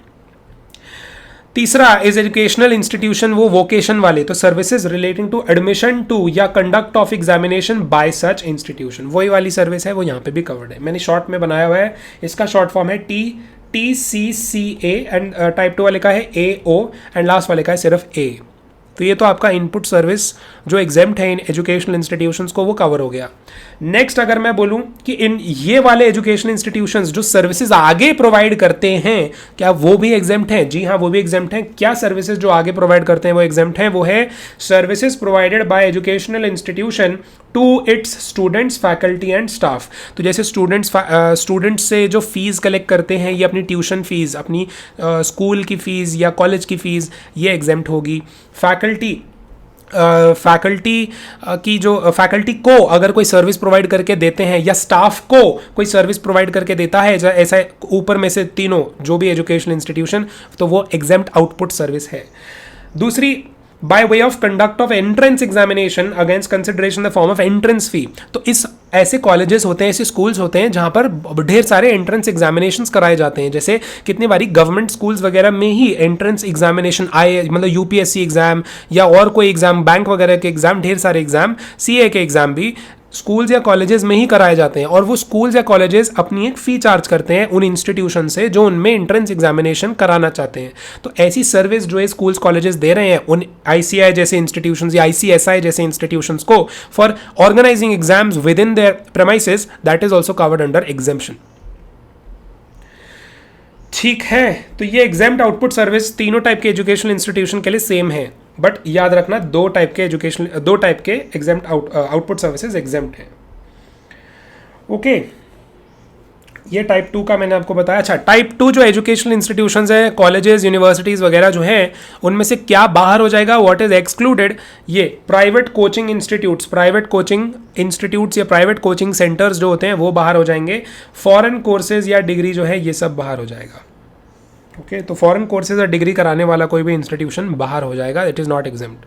तीसरा इज एजुकेशनल इंस्टीट्यूशन, वो वोकेशन वाले, तो services relating to admission to या conduct of examination by such institution, वही वाली सर्विस है, वो यहाँ पे भी कवर्ड है। मैंने शॉर्ट में बनाया हुआ है, इसका शॉर्ट फॉर्म है TCCA एंड टाइप 2 वाले का है AO एंड लास्ट वाले का है सिर्फ A। तो ये तो आपका इनपुट सर्विस जो एग्जेम्प्ट है इन एजुकेशनल इंस्टीट्यूशंस को, वो कवर हो गया। नेक्स्ट अगर मैं बोलूं कि इन ये वाले एजुकेशनल इंस्टीट्यूशंस जो सर्विसेज आगे प्रोवाइड करते हैं, क्या वो भी एग्जेम्प्ट हैं? जी हाँ, वो भी एग्जेम्प्ट हैं। क्या सर्विसेज जो आगे प्रोवाइड करते हैं वो एग्जेम्प्ट हैं? वो है services provided by educational institution to its students, faculty and staff. तो जैसे स्टूडेंट्स से जो फीस कलेक्ट करते हैं, ये अपनी ट्यूशन फीस, अपनी स्कूल की फीस या कॉलेज की फीस, ये एग्जेम्प्ट होगी। फैकल्टी को अगर कोई सर्विस प्रोवाइड करके देते हैं या स्टाफ को कोई सर्विस प्रोवाइड करके देता है, ऐसा ऊपर में से तीनों जो भी एजुकेशनल इंस्टीट्यूशन, तो वो एग्जेम्प्ट आउटपुट सर्विस है। दूसरी, by way of conduct of entrance examination against consideration the form of entrance fee. तो इस ऐसे कॉलेजेस होते हैं, ऐसे स्कूल्स होते हैं जहां पर ढेर सारे एंट्रेंस एग्जामिनेशंस कराए जाते हैं। जैसे कितनी बारी गवर्नमेंट स्कूल्स वगैरह में ही एंट्रेंस एग्जामिनेशन आए, मतलब यूपीएससी एग्जाम या और कोई एग्जाम, बैंक वगैरह के एग्जाम, ढेर सारे एग्जाम, सीए के एग्जाम भी स्कूल्स या कॉलेजेस में ही कराए जाते हैं। और वो स्कूल्स या कॉलेजेस अपनी एक फ़ी चार्ज करते हैं उन इंस्टीट्यूशन से जो उनमें एंट्रेंस एग्जामिनेशन कराना चाहते हैं। तो ऐसी सर्विस जो है स्कूल्स कॉलेजेस दे रहे हैं उन ICI जैसे इंस्टीट्यूशंस या ICSI जैसे इंस्टीट्यूशंस को for organising exams within their premises, that is also covered under exemption. ठीक है, तो ये एग्जेम्प्ट आउटपुट सर्विस तीनों टाइप के एजुकेशनल इंस्टीट्यूशन के लिए सेम है, बट याद रखना दो टाइप के एग्जेम्प्ट आउटपुट सर्विसेज एग्जेम्प्ट हैं। ओके, ये टाइप 2 का मैंने आपको बताया। अच्छा, टाइप 2 जो एजुकेशनल इंस्टीट्यूशंस है, कॉलेजेस, यूनिवर्सिटीज वगैरह जो हैं, उनमें से क्या बाहर हो जाएगा, व्हाट इज एक्सक्लूडेड? ये प्राइवेट कोचिंग इंस्टीट्यूट्स या प्राइवेट कोचिंग सेंटर्स जो होते हैं वो बाहर हो जाएंगे। फॉरेन कोर्सेज या डिग्री जो है ये सब बाहर हो जाएगा। ओके, तो फॉरेन कोर्सेज और डिग्री कराने वाला कोई भी इंस्टीट्यूशन बाहर हो जाएगा, it is not exempt.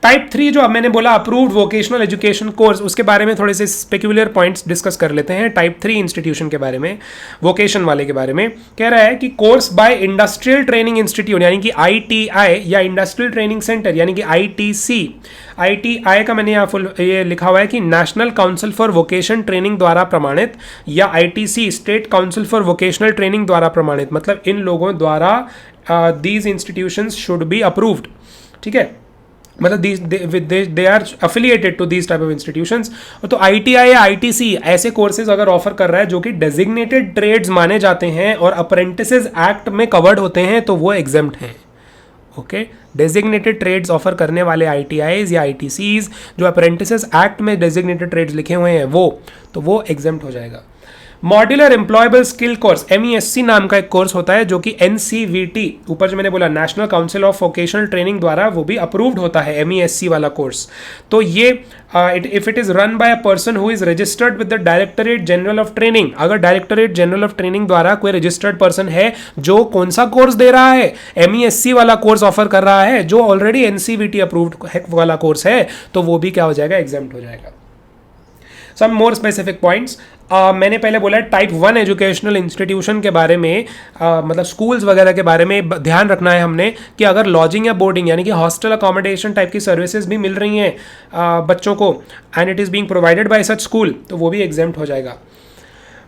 Type 3 जो अब मैंने बोला अप्रूव्ड वोकेशनल एजुकेशन कोर्स, उसके बारे में थोड़े से स्पेक्युलर पॉइंट्स डिस्कस कर लेते हैं। टाइप 3 इंस्टीट्यूशन के बारे में, वोकेशन वाले के बारे में कह रहा है कि course by industrial training institute यानी कि ITI या इंडस्ट्रियल ट्रेनिंग सेंटर यानी कि ITC। ITI का मैंने यहाँ ये लिखा हुआ है कि national council for vocation training द्वारा प्रमाणित, या ITC state council for vocational training द्वारा प्रमाणित, मतलब इन लोगों द्वारा these institutions should be approved. ठीक है, मतलब they are affiliated to these type of institutions. तो ITI या ITC ऐसे कोर्सेज अगर ऑफर कर रहा है जो कि डेजिग्नेटेड ट्रेड्स माने जाते हैं और अप्रेंटिसेस एक्ट में कवर्ड होते हैं, तो वो एग्जेम्प्ट हैं। ओके, डेजिग्नेटेड ट्रेड्स ऑफर करने वाले ITIs या ITCs जो अप्रेंटिसेस एक्ट में डेजिग्नेटेड ट्रेड्स लिखे हुए हैं वो एग्जेम्प्ट हो जाएगा। Modular employable skill course, MESC नाम का एक कोर्स होता है जो कि NCVT, ऊपर जो मैंने बोला national council of vocational training द्वारा वो भी अप्रूव्ड होता है MESC वाला कोर्स। तो ये if it is run by a person who is registered with the directorate general of training, अगर डायरेक्टरेट जनरल ऑफ ट्रेनिंग द्वारा कोई रजिस्टर्ड पर्सन है जो कौन सा कोर्स दे रहा है, MESC वाला कोर्स ऑफर कर रहा है जो ऑलरेडी NCVT अप्रूव्ड वाला कोर्स है, तो वो भी क्या हो जाएगा, एग्जेम्प्ट हो जाएगा। सम मोर स्पेसिफिक पॉइंट्स। मैंने पहले बोला टाइप 1 एजुकेशनल इंस्टीट्यूशन के बारे में, मतलब स्कूल्स वगैरह के बारे में ध्यान रखना है हमने कि अगर लॉजिंग या बोर्डिंग यानी कि हॉस्टल अकोमोडेशन टाइप की सर्विसेज भी मिल रही हैं बच्चों को and it is being provided by such school, तो वो भी एग्जेम्प्ट हो जाएगा।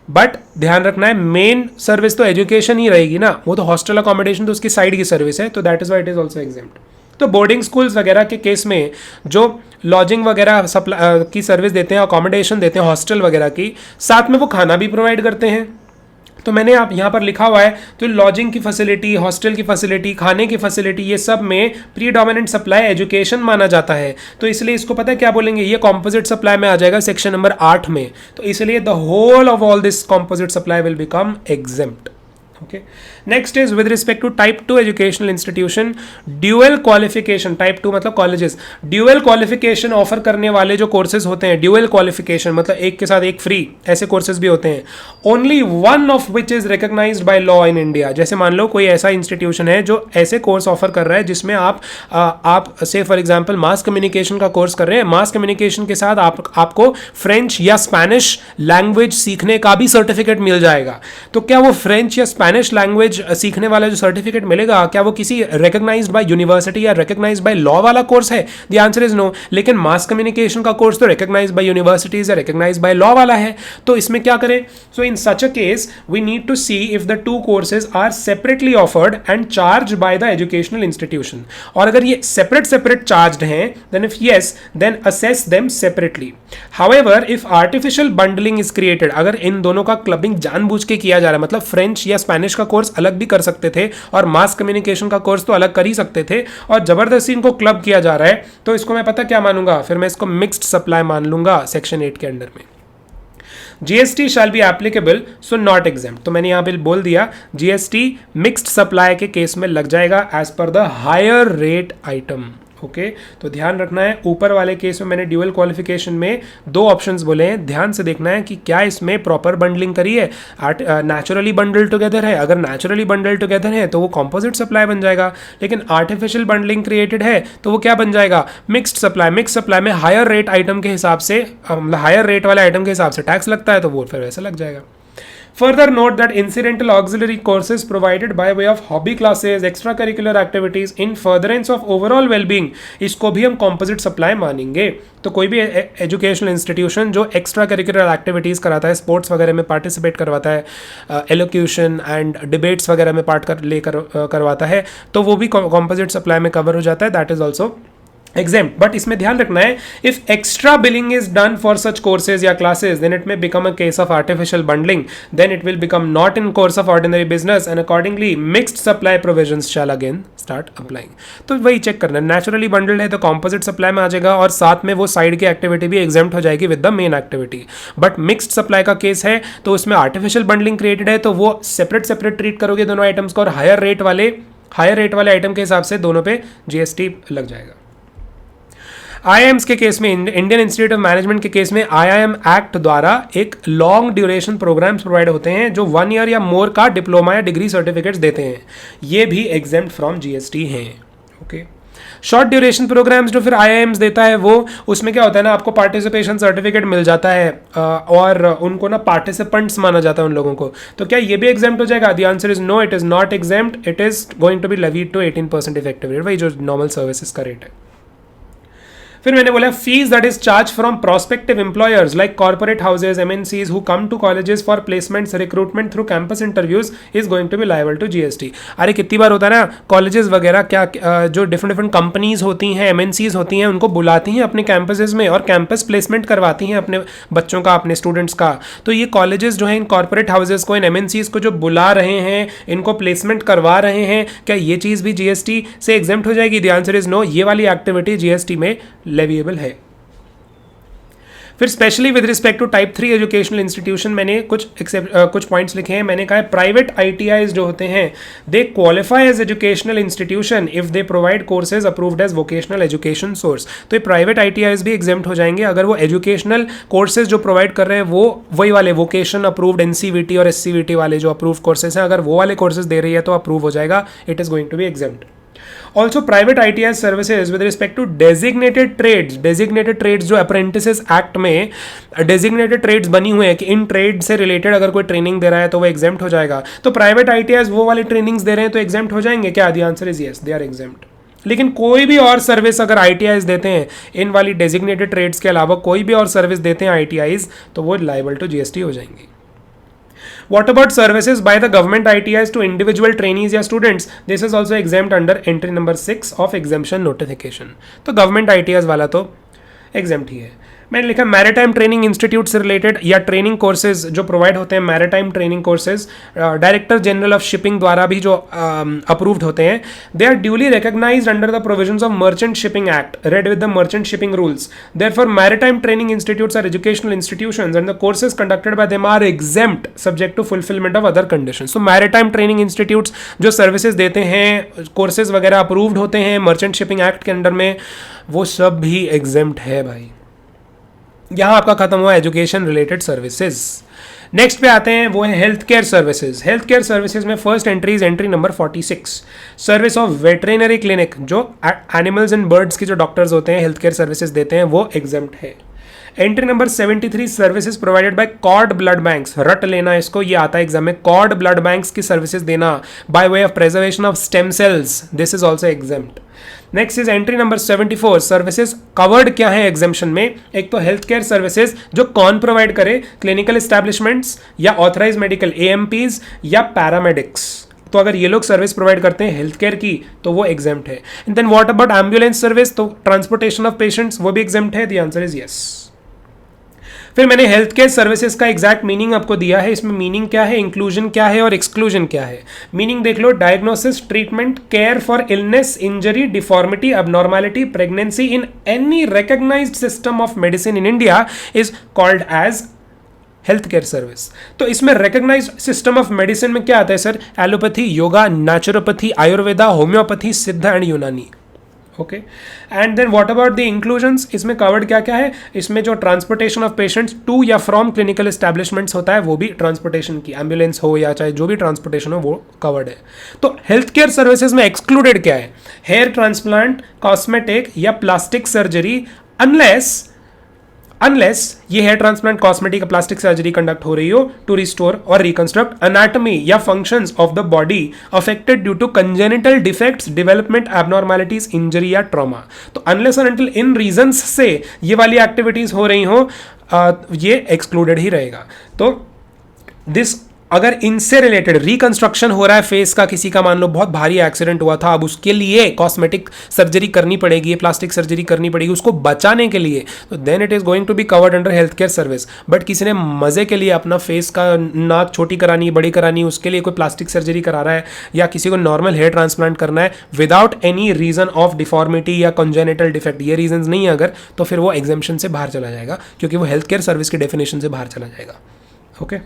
बट ध्यान रखना है मेन सर्विस तो एजुकेशन ही रहेगी ना, वो तो हॉस्टल अकोमोडेशन तो उसकी साइड की सर्विस है, तो that is why it is also exempt. तो बोर्डिंग स्कूल्स वगैरह के केस में जो लॉजिंग वगैरह सप्लाई की सर्विस देते हैं, अकोमोडेशन देते हैं हॉस्टल वगैरह की, साथ में वो खाना भी प्रोवाइड करते हैं। तो मैंने आप यहाँ पर लिखा हुआ है, तो लॉजिंग की फैसिलिटी, हॉस्टल की फैसिलिटी, खाने की फैसिलिटी, ये सब में प्रीडोमिनेंट सप्लाई एजुकेशन माना जाता है। तो इसलिए इसको पता है क्या बोलेंगे, ये कॉम्पोजिट सप्लाई में आ जाएगा सेक्शन नंबर 8 में। तो इसलिए the whole of all this composite supply will become exempt. Okay. Next is with respect to type 2 educational institution, dual qualification, type 2 मतलब colleges, dual qualification ऑफर करने वाले जो कोर्सेज होते हैं, dual qualification मतलब एक के साथ एक फ्री, ऐसे कोर्सेज भी होते हैं। Only one of which is recognized by law in India। जैसे मान लो कोई ऐसा इंस्टीट्यूशन है जो ऐसे कोर्स ऑफर कर रहा है जिसमें आप से फॉर एग्जाम्पल मास कम्युनिकेशन का कोर्स कर रहे हैं, मास कम्युनिकेशन के साथ आपको फ्रेंच या स्पेनिश लैंग्वेज सीखने का भी सर्टिफिकेट मिल जाएगा। तो क्या वो फ्रेंच या स्पेनिश लैंग्वेज सीखने वाला जो सर्टिफिकेट मिलेगा, क्या वो किसी रिकॉग्नाइज्ड बाय यूनिवर्सिटी या रिकॉग्नाइज्ड बाय लॉ वाला कोर्स है? The answer is no. लेकिन मास कम्युनिकेशन का कोर्स तो रिकॉग्नाइज्ड बाय यूनिवर्सिटीज या रिकॉग्नाइज्ड बाय लॉ वाला है, तो इसमें क्या करें? So in such a case we need to see if the two courses are separately offered and charge by the educational institution. और अगर ये सेपरेट चार्ज्ड हैं, then if yes, then assess them separately. However if artificial bundling is created, अगर इन दोनों का clubbing जानबूझ के किया जा रहा है, मतलब फ्रेंच या स्पेनिश का कोर्स अलग भी कर सकते थे और मास कम्युनिकेशन का कोर्स तो अलग कर ही सकते थे, और जबरदस्ती इनको क्लब किया जा रहा है, तो इसको मैं पता क्या मानूंगा? फिर मैं इसको मिक्स्ड सप्लाई मान लूंगा सेक्शन 8 के अंडर में। GST shall be applicable so not exempt. तो मैंने यहां पे बोल दिया जीएसटी मिक्स्ड सप्लाई के केस में लग जाएगा as per the higher rate item. Okay, तो ध्यान रखना है, ऊपर वाले केस में मैंने ड्यूअल क्वालिफिकेशन में 2 ऑप्शंस बोले हैं, ध्यान से देखना है कि क्या इसमें प्रॉपर बंडलिंग करी है, नेचुरली बंडल टुगेदर है। अगर नेचुरली बंडल टुगेदर है तो वो कॉम्पोजिट सप्लाई बन जाएगा, लेकिन आर्टिफिशियल बंडलिंग क्रिएटेड है तो वो क्या बन जाएगा? Mixed supply. मिक्स्ड सप्लाई में हायर रेट आइटम के हिसाब से, हायर रेट वाले आइटम के हिसाब से टैक्स लगता है, तो वो फिर वैसे लग जाएगा। Further note that incidental auxiliary courses provided by way of hobby classes, extracurricular activities in furtherance of overall well-being, इसको भी हम composite supply मानेंगे। तो कोई भी एजुकेशनल इंस्टीट्यूशन जो एक्स्ट्रा करिकुलर एक्टिविटीज़ कराता है, स्पोर्ट्स वगैरह में पार्टिसिपेट करवाता है, एलोक्यूशन एंड डिबेट्स वगैरह में करवाता है, तो वो भी composite सप्लाई में कवर हो जाता है, that is also exempt. But इसमें ध्यान रखना है, if extra billing is done for such courses या classes, then it may become a case of artificial bundling, then it will become not in course of ordinary business and accordingly mixed supply provisions shall again start applying. तो वही check करना है, naturally bundled है तो composite supply में आ जाएगा और साथ में वो साइड की एक्टिविटी भी एग्जेम्प्ट हो जाएगी with the main activity. But mixed supply का केस है तो उसमें आर्टिफिशियल बंडलिंग क्रिएटेड है, तो वो सेपरेट ट्रीट करोगे दोनों आइटम्स को, और हायर रेट वाले आइटम के हिसाब से दोनों पे जीएसटी लग जाएगा। IIMs के केस में, इंडियन इंस्टीट्यूट ऑफ मैनेजमेंट के केस में IIM एक्ट द्वारा एक लॉन्ग ड्यूरेशन प्रोग्राम्स प्रोवाइड होते हैं जो 1 ईयर या मोर का डिप्लोमा या डिग्री सर्टिफिकेट्स देते हैं, ये भी एग्जेम्प्ट फ्रॉम जीएसटी हैं। ओके, शॉर्ट ड्यूरेशन प्रोग्राम्स जो फिर IIMs देता है, वो उसमें क्या होता है ना, आपको पार्टिसिपेशन सर्टिफिकेट मिल जाता है और उनको ना पार्टिसिपेंट्स माना जाता है उन लोगों को, तो क्या ये भी एग्जेम्प्ट हो जाएगा? The answer is no, it is not exempt, it is going to be levied to 18% effective rate, वही जो नॉर्मल सर्विसेज का रेट है। फिर मैंने बोला fees that is charge from prospective employers like corporate houses, MNCs who come to colleges for placements, recruitment through campus interviews is going to be liable to GST. अरे कितनी बार होता है ना, कॉलेजेस वगैरह क्या जो डिफरेंट कंपनीज होती हैं, MNCs होती हैं, उनको बुलाती हैं अपने कैंपसेस में और कैंपस प्लेसमेंट करवाती हैं अपने बच्चों का, अपने स्टूडेंट्स का। तो ये कॉलेजेस जो हैं इन कॉर्पोरेट हाउसेज को, इन MNCs को जो बुला रहे हैं, इनको प्लेसमेंट करवा रहे हैं, क्या ये चीज़ भी जीएसटी से एग्जेम्प्ट हो जाएगी? द आंसर इज नो, ये वाली एक्टिविटी जीएसटी में लेविएबल है। फिर specially with respect to type 3 educational institution मैंने कुछ पॉइंट्स लिखे हैं। मैंने कहा प्राइवेट ITIs जो होते हैं, they qualify as educational institution if they provide courses approved as vocational education source. तो ये प्राइवेट ITIs भी एग्जेम्प्ट हो जाएंगे अगर वो एजुकेशनल कोर्सेज जो प्रोवाइड कर रहे हैं वो वही वाले वोकेशन अप्रूव्ड NCVT और SCVT वाले जो अप्रूव कोर्सेज हैं, अगर वो वाले कोर्सेज दे रही है तो अप्रूव हो जाएगा, it is going to be exempt. Also private ITI services with respect to designated trades जो अप्रेंटिसेस एक्ट में डेजिग्नेटेड ट्रेड्स बनी हुए हैं कि इन ट्रेड से रिलेटेड अगर कोई ट्रेनिंग दे रहा है तो वो एग्जेम्प्ट हो जाएगा। तो प्राइवेट ITIs वो वाली ट्रेनिंग्स दे रहे हैं तो एग्जेम्प्ट हो जाएंगे क्या? The answer is yes, they are exempt. लेकिन कोई भी और सर्विस अगर ITIs देते हैं इन वाली डेजिग्नेटेड ट्रेड्स के अलावा कोई भी और सर्विस देते हैं ITIs तो वो लाइबल टू GST हो जाएंगे। What about services by the government ITIs to individual trainees या students? This is also exempt under entry number 6 of exemption notification. तो government ITIs वाला तो exempt ही है। मैंने लिखा मैरिटाइम ट्रेनिंग इंस्टीट्यूट से रिलेटेड या ट्रेनिंग कोर्सेज जो प्रोवाइड होते हैं, maritime training courses director general of shipping द्वारा भी जो अप्रूव्ड होते हैं, they are duly recognised under the provisions of merchant shipping act read with the merchant shipping rules. Therefore maritime training institutes are educational institutions and the courses conducted by them are exempt subject to fulfilment of other conditions. तो maritime training institutes जो services देते हैं, courses वगैरह approved होते हैं merchant shipping act के under में, वो सब भी एग्जेम्प्ट है भाई। यहां आपका खत्म हुआ एजुकेशन रिलेटेड सर्विसेज। नेक्स्ट पे आते हैं, वो है health care services. Health care services में first entry is entry number 46, service of veterinary clinic. जो एनिमल्स एंड बर्ड्स के जो डॉक्टर्स होते हैं हेल्थ केयर सर्विसेज देते हैं वो एग्जेम्प्ट है। Entry number 73 services provided by cord blood banks. रट लेना इसको, ये आता है एग्जाम में। कॉर्ड ब्लड बैंक्स की सर्विसेज देना by way of preservation of stem cells, this is also exempt. Next is entry number 74 services covered क्या है एग्जामिशन में। एक तो हेल्थ केयर सर्विसेज जो कौन प्रोवाइड करे, क्लिनिकल एस्टैब्लिशमेंट्स या ऑथराइज मेडिकल AMPs या पैरामेडिक्स। तो अगर ये लोग सर्विस प्रोवाइड करते हैं हेल्थ केयर की तो वो एग्जेम्प्ट है। And then what about ambulance service, तो ट्रांसपोर्टेशन ऑफ पेशेंट्स वो भी एग्जेम्प्ट है। The answer is yes. फिर मैंने हेल्थ केयर सर्विसेज का एग्जैक्ट मीनिंग आपको दिया है। इसमें मीनिंग क्या है, इंक्लूजन क्या है और एक्सक्लूजन क्या है। मीनिंग देख लो, diagnosis, treatment, care for illness, injury, deformity, abnormality, pregnancy in any recognised system of medicine in India is called as health care service. तो इसमें रिकॉग्नाइज्ड सिस्टम ऑफ मेडिसिन में क्या आता है sir? Allopathy, yoga, naturopathy, Ayurveda, homeopathy, Siddha and Unani. Okay, and then what about the inclusions, इसमें covered क्या क्या है? इसमें जो ट्रांसपोर्टेशन ऑफ पेशेंट्स टू या फ्रॉम क्लिनिकल एस्टैब्लिशमेंट्स होता है वो भी ट्रांसपोर्टेशन की, एम्बुलेंस हो या चाहे जो भी ट्रांसपोर्टेशन हो वो कवर्ड है। तो हेल्थ केयर सर्विसेज में एक्सक्लूडेड क्या है? हेयर ट्रांसप्लांट, कॉस्मेटिक या प्लास्टिक सर्जरी, अनलेस ये hair transplant, cosmetic, plastic surgery conduct हो रही हो टू रिस्टोर और रिकंस्ट्रक्ट एनाटॉमी या functions of the body affected due to congenital defects, development abnormalities, injury या ट्रॉमा। तो अनलेस एंड अनटिल इन रीजंस से ये वाली एक्टिविटीज हो रही हो ये एक्सक्लूडेड ही रहेगा। तो दिस अगर इनसे रिलेटेड रिकंस्ट्रक्शन हो रहा है फेस का, किसी का मान लो बहुत भारी एक्सीडेंट हुआ था, अब उसके लिए कॉस्मेटिक सर्जरी करनी पड़ेगी, प्लास्टिक सर्जरी करनी पड़ेगी उसको बचाने के लिए, तो then it is going to be covered under health care service. But किसी ने मजे के लिए अपना फेस का नाक छोटी करानी, बड़ी करानी, उसके लिए कोई प्लास्टिक सर्जरी करा रहा है या किसी को नॉर्मल हेयर ट्रांसप्लांट करना है without any reason of deformity या कंजेनिटल डिफेक्ट, ये रीजन नहीं है अगर, तो फिर वो एग्जेम्पशन से बाहर चला जाएगा क्योंकि वो हेल्थ केयर सर्विस की डेफिनेशन से बाहर चला जाएगा। ओके,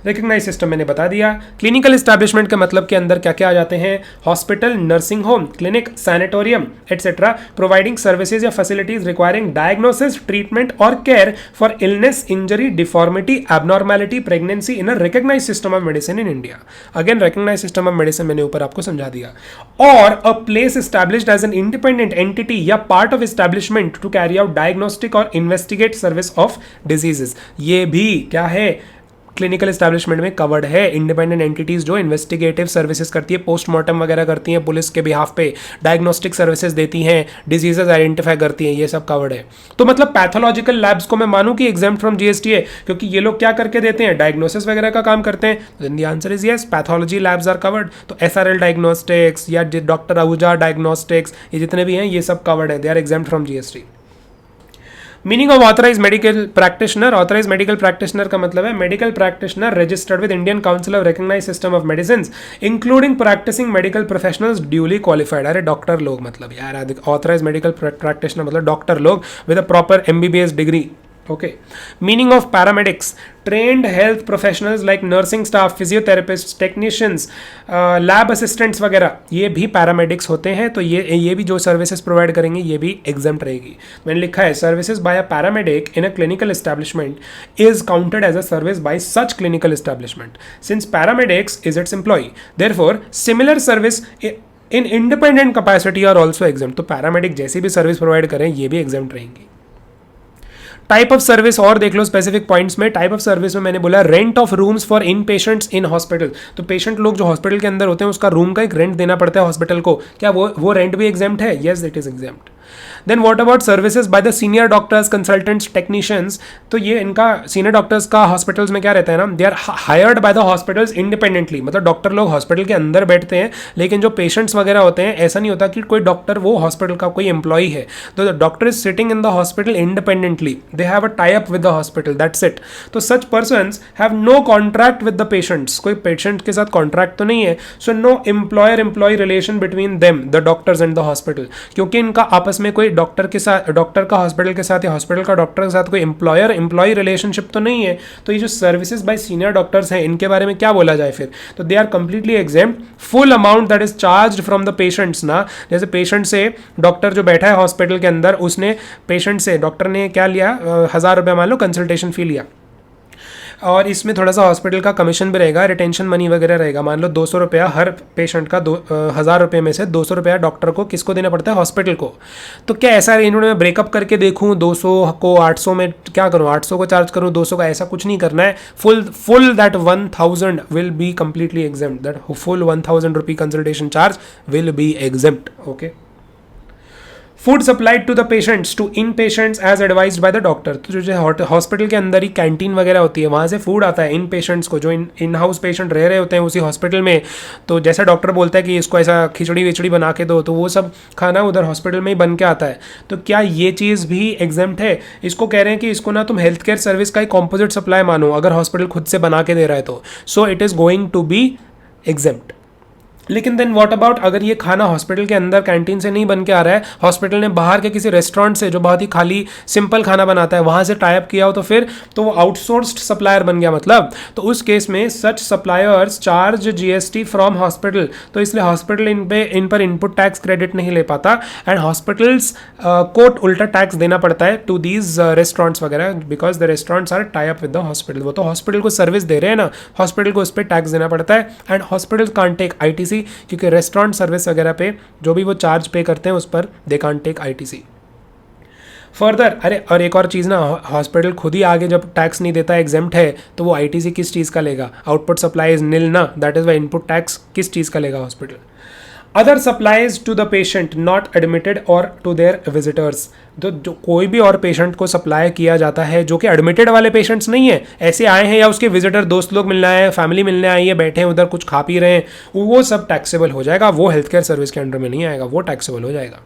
रिकग्नाइज सिस्टम मैंने बता दिया। क्लिनिकल एस्टैब्लिशमेंट के मतलब के अंदर क्या क्या आ जाते हैं? Hospital, nursing home, clinic, sanatorium etcetera providing services या फैसिलिटीज रिक्वायरिंग डायग्नोसिस, ट्रीटमेंट और care for illness, injury, deformity, abnormality, pregnancy in a recognise system of medicine in India. Again recognise system of medicine मैंने ऊपर आपको समझा दिया। और a place established as an independent entity या part of establishment to carry out diagnostic और investigate service of diseases, ये भी क्या है? क्लिनिकल एस्टैब्लिशमेंट में कवर्ड है। इंडिपेंडेंट एंटिटीज जो इन्वेस्टिगेटिव सर्विसेज करती है, पोस्टमार्टम वगैरह करती हैं पुलिस के बिहाफ पे, डायग्नोस्टिक सर्विसेज देती हैं, डिजीजेज आइडेंटिफाई करती हैं, ये सब कवर्ड है। तो मतलब पैथोलॉजिकल लैब्स को मैं मानूं कि एग्जेम्प्ट फ्रॉम GST है क्योंकि ये लोग क्या करके देते हैं? डायग्नोसिस वगैरह का काम करते हैं। Then the answer is yes, pathology labs are covered. तो SRL डायग्नोस्टिक्स या डॉक्टर आहूजा डायग्नोस्टिक्स, ये जितने भी हैं ये सब कवर्ड है, they are exempt from GST। Meaning of authorise medical practitioner, authorise medical practitioner का मतलब है medical practitioner registered with Indian council of recognise system of medicine including practising medical professionals duly qualified. अरे doctor लोग मतलब यार, authorise medical practitioner मतलब doctor लोग with a proper MBBS degree. Okay, meaning of paramedics, trained health professionals like nursing staff, physiotherapist, technicians, lab assistants वगैरह, ये भी paramedics होते हैं। तो ये भी जो सर्विसेज प्रोवाइड करेंगे ये भी एग्जेम्प्ट रहेगी। मैंने लिखा है services by a paramedic in a clinical establishment is counted as a service by such clinical establishment since paramedics is its employ. Therefore similar service in independent capacity are also exempt. तो paramedic जैसी भी service provide करें ये भी exempt रहेंगी। Type of service और देख लो specific points में। टाइप ऑफ सर्विस में मैंने बोला rent of rooms for in patients in hospital. तो पेशेंट लोग जो हॉस्पिटल के अंदर होते हैं उसका रूम का एक रेंट देना पड़ता है हॉस्पिटल को, क्या वो रेंट भी एग्जाम्प्ट है? Yes, it is exempt. Then what about services by the senior doctors, consultants, technicians. तो ये इनका सीनियर डॉक्टर्स का हॉस्पिटल्स में क्या रहता है ना, they are hired by the hospitals independently. मतलब डॉक्टर लोग हॉस्पिटल के अंदर बैठते हैं, लेकिन जो पेशेंट्स वगैरह होते हैं ऐसा नहीं होता कि कोई डॉक्टर वो हॉस्पिटल का कोई एम्प्लॉई है। तो the doctor is sitting in the hospital independently, they have a tie up with the hospital, that's it. तो such persons have no contract with the patients, कोई पेशेंट के साथ कॉन्ट्रैक्ट तो नहीं है। So no employer employ relation between them the doctors and the hospital, क्योंकि इनका आपस में कोई डॉक्टर के साथ, डॉक्टर का हॉस्पिटल के साथ या हॉस्पिटल का डॉक्टर के साथ कोई एम्प्लॉयर एम्प्लॉय रिलेशनशिप तो नहीं है। तो ये जो सर्विसेज बाय सीनियर डॉक्टर्स हैं इनके बारे में क्या बोला जाए फिर? तो they are completely exempt. Full amount that is charged from the patients ना, जैसे पेशेंट से डॉक्टर जो बैठा है हॉस्पिटल के अंदर, उसने पेशेंट से डॉक्टर ने क्या लिया, 1000 रुपये मान लो कंसल्टेशन फी लिया, और इसमें थोड़ा सा हॉस्पिटल का कमीशन भी रहेगा, रिटेंशन मनी वगैरह रहेगा। मान लो 200 रुपया हर पेशेंट का, 1000 रुपये में से 200 रुपया डॉक्टर को किसको देना पड़ता है? हॉस्पिटल को। तो क्या ऐसा अरेंजमेंट में ब्रेकअप करके देखूँ 200 को 800 में क्या करूँ, 800 को चार्ज करूँ 200 का, ऐसा कुछ नहीं करना है। Full that 1000 will be completely exempt, that full 1000 rupee consultation charge will be exempt. Okay. Food supplied to the patients to in patients as advised by the doctor. तो जो हॉस्पिटल के अंदर ही कैंटीन वगैरह होती है, वहाँ से फूड आता है इन पेशेंट्स को, जो इन हाउस पेशेंट रह रहे होते हैं उसी हॉस्पिटल में। तो जैसा डॉक्टर बोलता है कि इसको ऐसा खिचड़ी विचड़ी बना के दो, तो वो सब खाना उधर हॉस्पिटल में ही बन के आता है। तो क्या ये चीज़ भी एग्जेम्प्ट है? इसको कह रहे हैं कि इसको ना तुम हेल्थ केयर सर्विस का एक कॉम्पोजिट सप्लाई मानो, अगर हॉस्पिटल खुद से बना के दे रहा है तो। So it is going to be exempt. लेकिन देन व्हाट अबाउट अगर ये खाना हॉस्पिटल के अंदर कैंटीन से नहीं बन के आ रहा है, हॉस्पिटल ने बाहर के किसी रेस्टोरेंट से जो बहुत ही खाली सिंपल खाना बनाता है वहाँ से टाई अप किया हो, तो फिर तो वो आउटसोर्स्ड सप्लायर बन गया मतलब। तो उस केस में such suppliers charge GST from hospital. तो इसलिए हॉस्पिटल इन पर इनपुट टैक्स क्रेडिट नहीं ले पाता, एंड हॉस्पिटल्स को उल्टा टैक्स देना पड़ता है टू दीज रेस्टोरेंट्स वगैरह, because the restaurants are tie up with the hospital. वो तो हॉस्पिटल को सर्विस दे रहे हैं ना, हॉस्पिटल को उस पर टैक्स देना पड़ता है। And hospital can't take ITC, क्योंकि रेस्टोरेंट सर्विस वगैरह पे जो भी वो चार्ज पे करते हैं उस पर they can't take ITC. Further, अरे और एक और चीज़ ना, हॉस्पिटल खुद ही आगे जब टैक्स नहीं देता एग्जेम्प्ट है, तो वो आईटीसी किस चीज़ का लेगा? आउटपुट सप्लाई इज नील ना, that is why input tax किस चीज़ का लेगा hospital? Other supplies to the patient not admitted और टू देयर विजिटर्स। तो जो कोई भी और पेशेंट को सप्लाई किया जाता है जो कि एडमिटेड वाले पेशेंट्स नहीं है, ऐसे आए हैं या उसके विजिटर दोस्त लोग मिलने आए हैं, फैमिली मिलने आई है, बैठे हैं उधर कुछ खा पी रहे हैं, वो सब टैक्सेबल हो जाएगा। वो हेल्थ केयर सर्विस के अंडर में नहीं आएगा, वो टैक्सेबल हो जाएगा।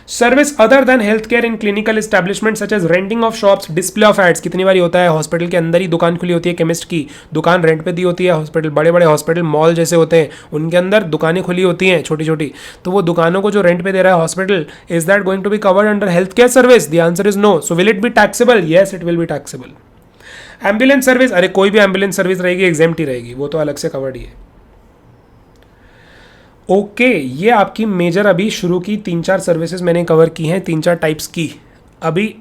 Service other than health care in clinical establishment such as renting of shops, display of ads. कितनी बार होता है हॉस्पिटल के अंदर ही दुकान खुली होती है, केमिस्ट की दुकान रेंट पे दी होती है हॉस्पिटल, बड़े बड़े हॉस्पिटल मॉल जैसे होते हैं उनके अंदर दुकानें खुली होती हैं छोटी छोटी, तो वो दुकानों को जो रेंट पे दे रहा है hospital, is that going to be covered under health care service? The answer is no. So will it be taxable? Yes, it will be taxable. Ambulance service, अरे कोई भी एम्बुलेंस सर्विस रहेगी एग्जेम्प्ट ही रहेगी, वो तो अलग से कवर्ड ही है। ओके, ये आपकी मेजर अभी शुरू की 3-4 सर्विसेज मैंने कवर की हैं, 3-4 टाइप्स की। अभी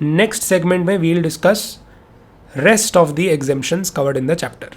नेक्स्ट सेगमेंट में we'll discuss rest of the exemptions covered in the chapter.